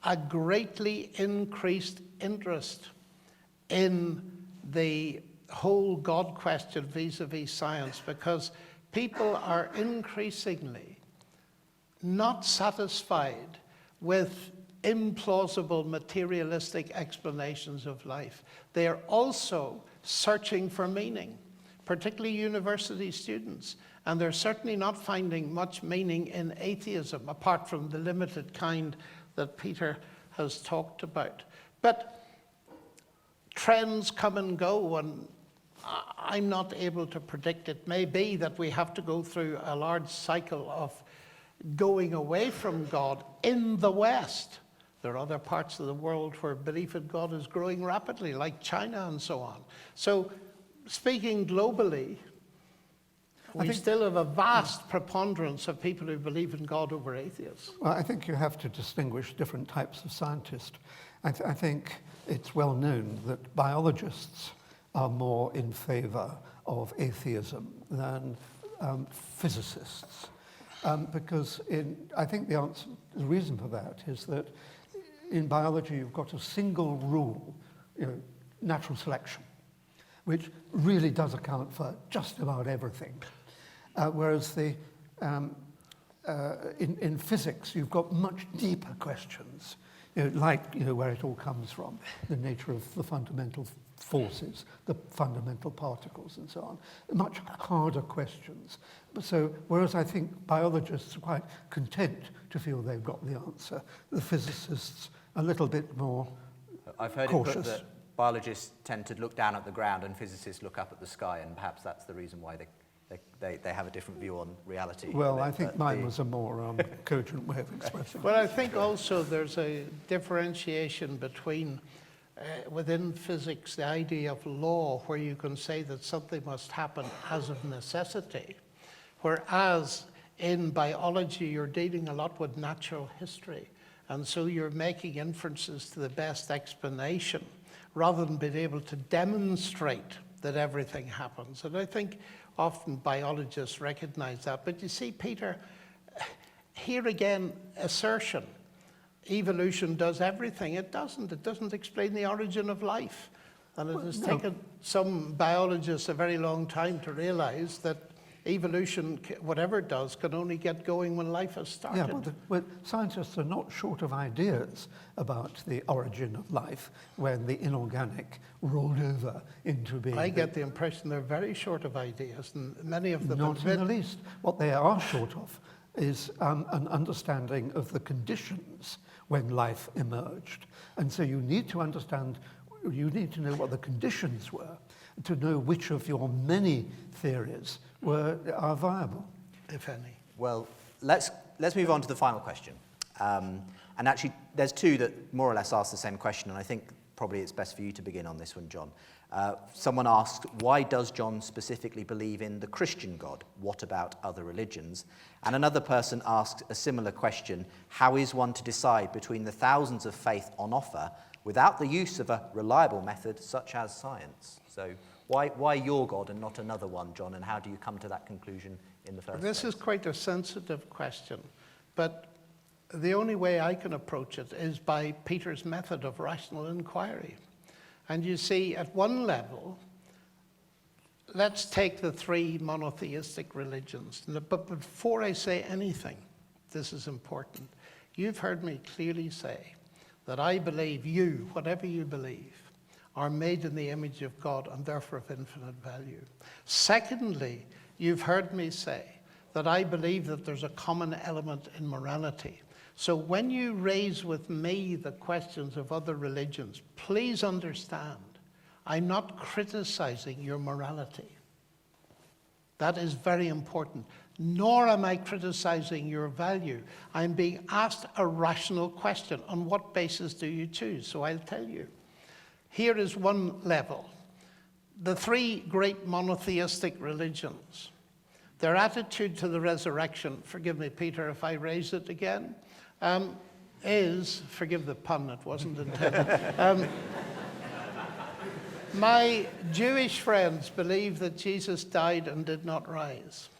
E: a greatly increased interest in the whole God question vis-a-vis science, because people are increasingly not satisfied with implausible materialistic explanations of life. They are also searching for meaning, particularly university students, and they're certainly not finding much meaning in atheism, apart from the limited kind that Peter has talked about. But trends come and go, and I'm not able to predict. It may be that we have to go through a large cycle of going away from God in the West. There are other parts of the world where belief in God is growing rapidly, like China and so on. So, speaking globally, we still have a vast preponderance of people who believe in God over atheists.
D: Well, I think you have to distinguish different types of scientists. I think it's well known that biologists are more in favor of atheism than physicists. Because I think the reason for that is that in biology you've got a single rule, natural selection, which really does account for just about everything. Whereas in physics you've got much deeper questions, like where it all comes from, the nature of the fundamental forces, the fundamental particles, and so on. Much harder questions. So, whereas I think biologists are quite content to feel they've got the answer, the physicists a little bit more
C: I've heard
D: cautious.
C: It put that biologists tend to look down at the ground and physicists look up at the sky, and perhaps that's the reason why they have a different view on reality.
D: Well, I think mine was a more cogent way of expressing it.
E: Well, I think also there's a differentiation between within physics, the idea of law, where you can say that something must happen as of necessity, whereas in biology, you're dealing a lot with natural history, and so you're making inferences to the best explanation, rather than being able to demonstrate that everything happens. And I think often biologists recognize that. But you see, Peter, here again, assertion. Evolution does everything. It doesn't. It doesn't explain the origin of life. And it has taken some biologists a very long time to realize that evolution, whatever it does, can only get going when life has started.
D: Yeah, but scientists are not short of ideas about the origin of life when the inorganic rolled over into being.
E: I get the impression they're very short of ideas, and many of them
D: not in the least. What they are short of is an understanding of the conditions when life emerged. And so you need to understand, you need to know what the conditions were to know which of your many theories are viable,
E: if any.
C: Well, let's move on to the final question. And actually, there's two that more or less ask the same question, and I think probably it's best for you to begin on this one, John. Someone asked, why does John specifically believe in the Christian God? What about other religions? And another person asked a similar question, how is one to decide between the thousands of faith on offer without the use of a reliable method such as science? So why your God and not another one, John, and how do you come to that conclusion in the first place?
E: This is quite a sensitive question, but the only way I can approach it is by Peter's method of rational inquiry. And you see, at one level, let's take the three monotheistic religions. But before I say anything, this is important. You've heard me clearly say that I believe you, whatever you believe, are made in the image of God and therefore of infinite value. Secondly, you've heard me say that I believe that there's a common element in morality. So when you raise with me the questions of other religions, please understand, I'm not criticizing your morality. That is very important. Nor am I criticizing your value. I'm being asked a rational question. On what basis do you choose? So I'll tell you. Here is one level. The three great monotheistic religions, their attitude to the resurrection, forgive me, Peter, if I raise it again, is, forgive the pun, it wasn't intended. My Jewish friends believe that Jesus died and did not rise.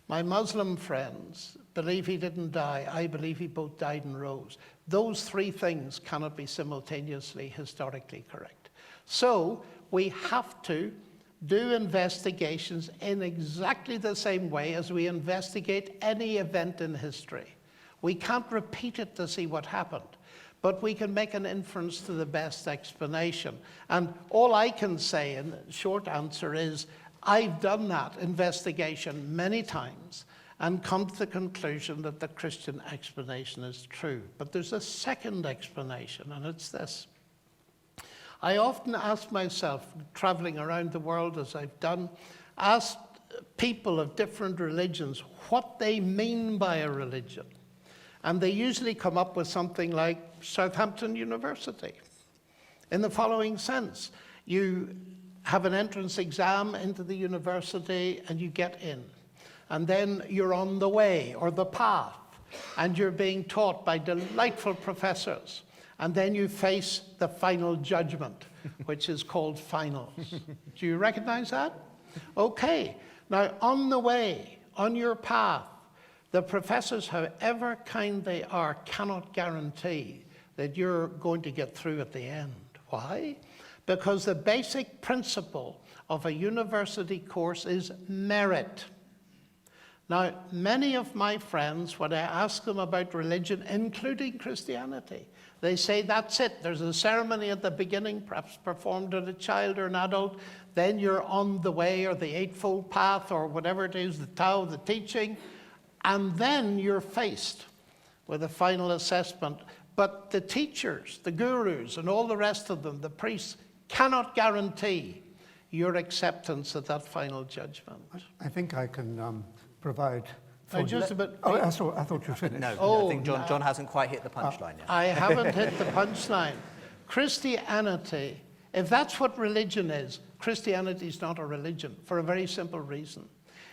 E: My Muslim friends believe he didn't die. I believe he both died and rose. Those three things cannot be simultaneously historically correct. So we have to do investigations in exactly the same way as we investigate any event in history. We can't repeat it to see what happened, but we can make an inference to the best explanation. And all I can say in short answer is, I've done that investigation many times and come to the conclusion that the Christian explanation is true. But there's a second explanation, and it's this. I often ask myself, traveling around the world as I've done, ask people of different religions what they mean by a religion. And they usually come up with something like Southampton University. In the following sense, you have an entrance exam into the university and you get in. And then you're on the way or the path and you're being taught by delightful professors. And then you face the final judgment, which is called finals. Do you recognize that? Okay. Now, on the way, on your path, the professors, however kind they are, cannot guarantee that you're going to get through at the end. Why? Because the basic principle of a university course is merit. Now, many of my friends, when I ask them about religion, including Christianity, they say, that's it. There's a ceremony at the beginning, perhaps performed at a child or an adult. Then you're on the way, or the Eightfold Path, or whatever it is, the Tao, the teaching. And then you're faced with a final assessment. But the teachers, the gurus, and all the rest of them, the priests, cannot guarantee your acceptance at that final judgment.
D: I think I can provide...
E: Now, just a bit...
D: Oh, I thought you finished.
C: No, I think John hasn't quite hit the punchline yet.
E: I haven't hit the punchline. Christianity, if that's what religion is, Christianity is not a religion, for a very simple reason.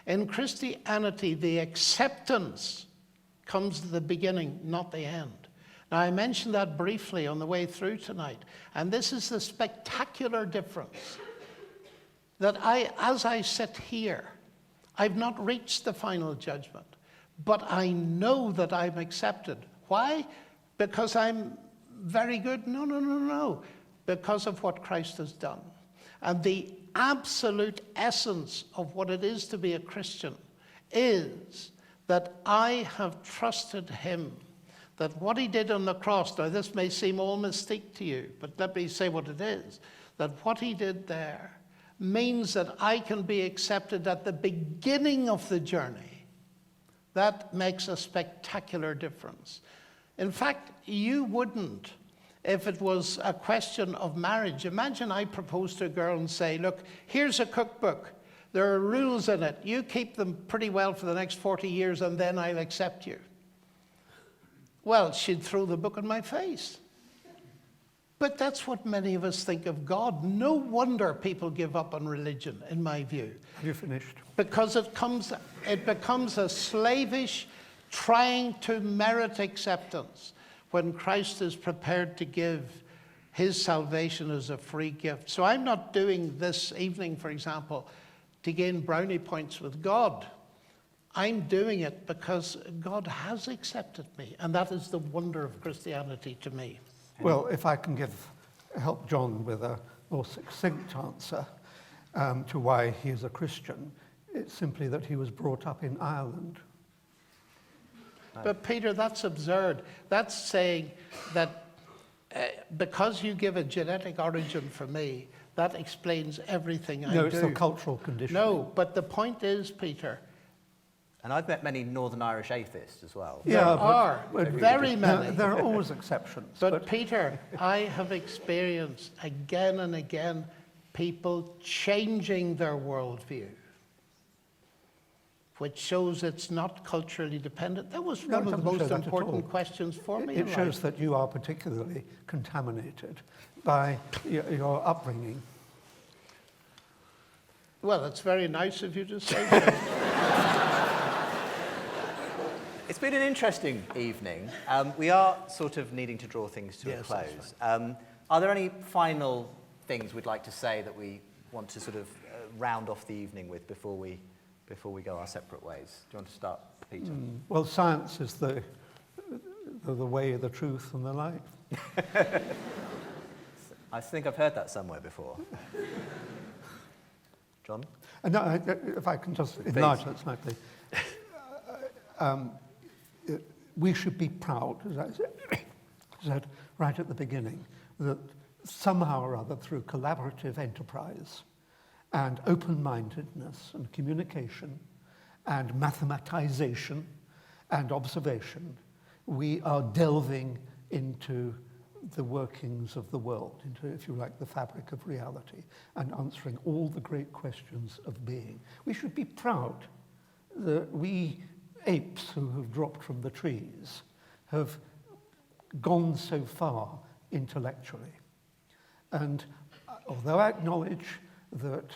E: In Christianity, the acceptance comes to the beginning, not the end. Now, I mentioned that briefly on the way through tonight, and this is the spectacular difference that as I sit here, I've not reached the final judgment, but I know that I'm accepted. Why? Because I'm very good? No. Because of what Christ has done. And the absolute essence of what it is to be a Christian is that I have trusted him, that what he did on the cross, now this may seem all mystique to you, but let me say what it is, that what he did there means that I can be accepted at the beginning of the journey. That makes a spectacular difference. In fact, you wouldn't if it was a question of marriage. Imagine I propose to a girl and say, look, here's a cookbook. There are rules in it. You keep them pretty well for the next 40 years and then I'll accept you. Well, she'd throw the book in my face. But that's what many of us think of God. No wonder people give up on religion, in my view.
D: Have you finished?
E: Because it becomes a slavish trying to merit acceptance when Christ is prepared to give his salvation as a free gift. So I'm not doing this evening, for example, to gain brownie points with God. I'm doing it because God has accepted me, and that is the wonder of Christianity to me.
D: Well, if I can help John with a more succinct answer to why he is a Christian, it's simply that he was brought up in Ireland.
E: But Peter, that's absurd. That's saying that because you give a genetic origin for me, that explains everything I do.
D: No, it's a cultural condition.
E: No, but the point is, Peter,
C: And I've met many Northern Irish atheists as well.
E: There are
D: but
E: very many.
D: There are always exceptions.
E: But Peter, I have experienced again and again people changing their worldview, which shows it's not culturally dependent. That was one of the most important questions for me.
D: It shows that you are particularly contaminated by your upbringing.
E: Well, it's very nice of you to say so.
C: It's been an interesting evening. We are sort of needing to draw things to a close. Are there any final things we'd like to say that we want to sort of round off the evening with before we go our separate ways? Do you want to start, Peter?
D: Well, science is the way, the truth, and the life.
C: I think I've heard that somewhere before. John?
D: No, if I can just enlarge that slightly. We should be proud, as I said right at the beginning, that somehow or other, through collaborative enterprise and open-mindedness and communication and mathematization and observation, we are delving into the workings of the world, into, if you like, the fabric of reality, and answering all the great questions of being. We should be proud that we apes who have dropped from the trees have gone so far intellectually. And although I acknowledge that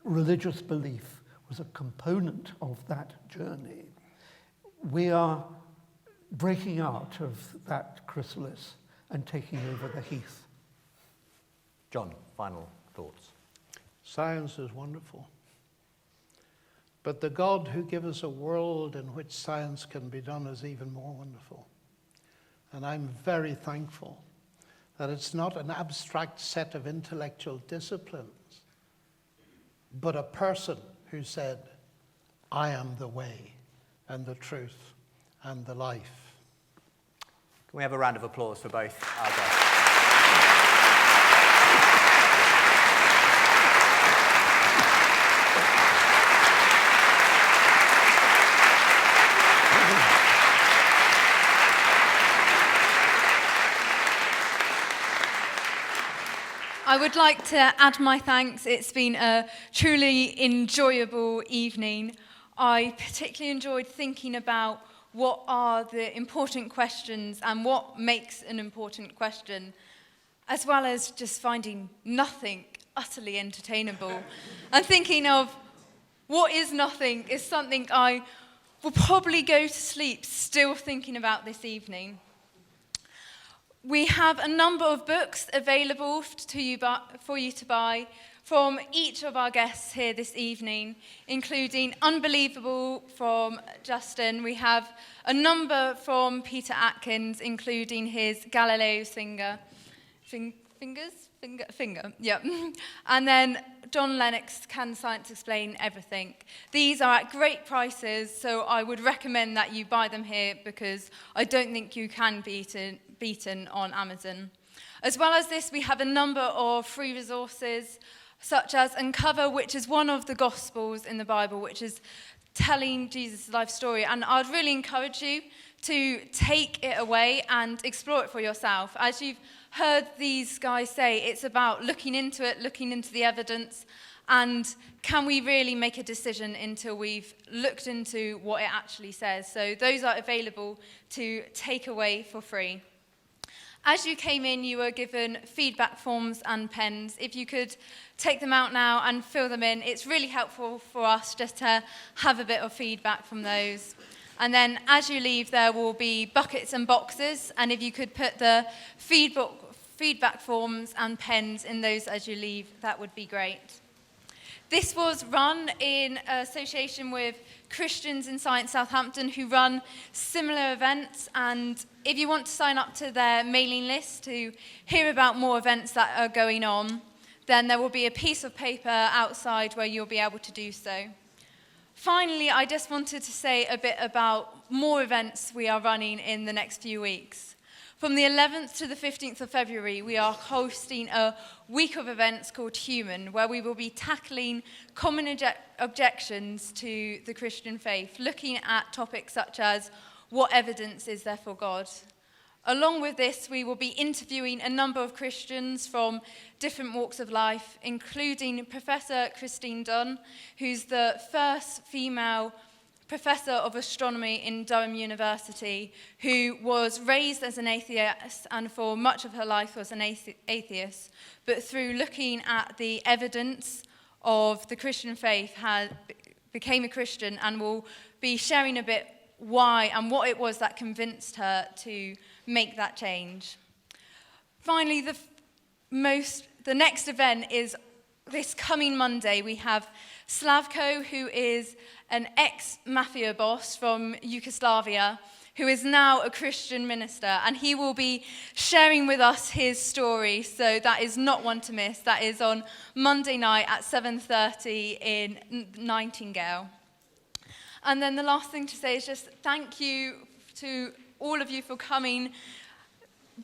D: religious belief was a component of that journey, we are breaking out of that chrysalis and taking over the heath.
C: John, final thoughts.
E: Science is wonderful. But the God who gives us a world in which science can be done is even more wonderful. And I'm very thankful that it's not an abstract set of intellectual disciplines, but a person who said, I am the way and the truth and the life.
C: Can we have a round of applause for both our guests?
B: I would like to add my thanks. It's been a truly enjoyable evening. I particularly enjoyed thinking about what are the important questions and what makes an important question, as well as just finding nothing utterly entertainable. And thinking of what is nothing is something I will probably go to sleep still thinking about this evening. We have a number of books available for you to buy from each of our guests here this evening, including Unbelievable from Justin. We have a number from Peter Atkins, including his Galileo's finger. Yep. And then John Lennox, Can Science Explain Everything? These are at great prices, so I would recommend that you buy them here because I don't think you can beaten on Amazon. As well as this, we have a number of free resources, such as Uncover, which is one of the Gospels in the Bible, which is telling Jesus' life story. And I'd really encourage you to take it away and explore it for yourself. As you've heard these guys say, it's about looking into it, looking into the evidence, and can we really make a decision until we've looked into what it actually says. So those are available to take away for free. As you came in, you were given feedback forms and pens. If you could take them out now and fill them in, it's really helpful for us just to have a bit of feedback from those. And then as you leave, there will be buckets and boxes, and if you could put the feedback forms and pens in those as you leave, that would be great. This was run in association with Christians in Science Southampton who run similar events, and if you want to sign up to their mailing list to hear about more events that are going on, then there will be a piece of paper outside where you'll be able to do so. Finally, I just wanted to say a bit about more events we are running in the next few weeks. From the 11th to the 15th of February, we are hosting a week of events called Human, where we will be tackling common objections to the Christian faith, looking at topics such as what evidence is there for God. Along with this, we will be interviewing a number of Christians from different walks of life, including Professor Christine Dunn, who's the first female professor of astronomy in Durham University, who was raised as an atheist and for much of her life was an atheist, but through looking at the evidence of the Christian faith became a Christian, and will be sharing a bit why and what it was that convinced her to make that change. Finally, the next event is this coming Monday. We have Slavko, who is an ex-mafia boss from Yugoslavia, who is now a Christian minister, and he will be sharing with us his story, so that is not one to miss. That is on Monday night at 7:30 in Nightingale. And then the last thing to say is just thank you to all of you for coming,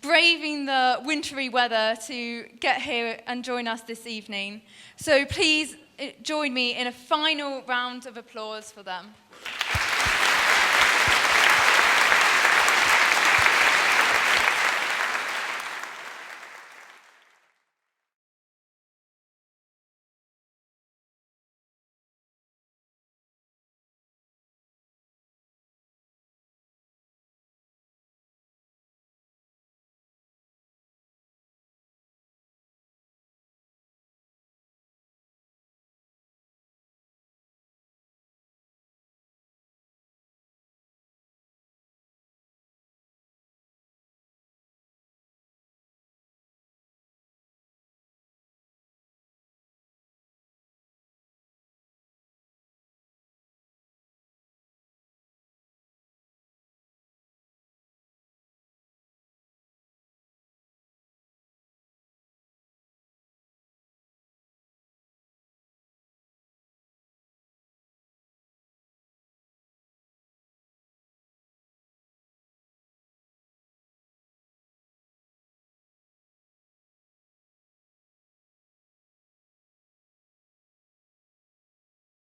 B: braving the wintry weather to get here and join us this evening. So please join me in a final round of applause for them.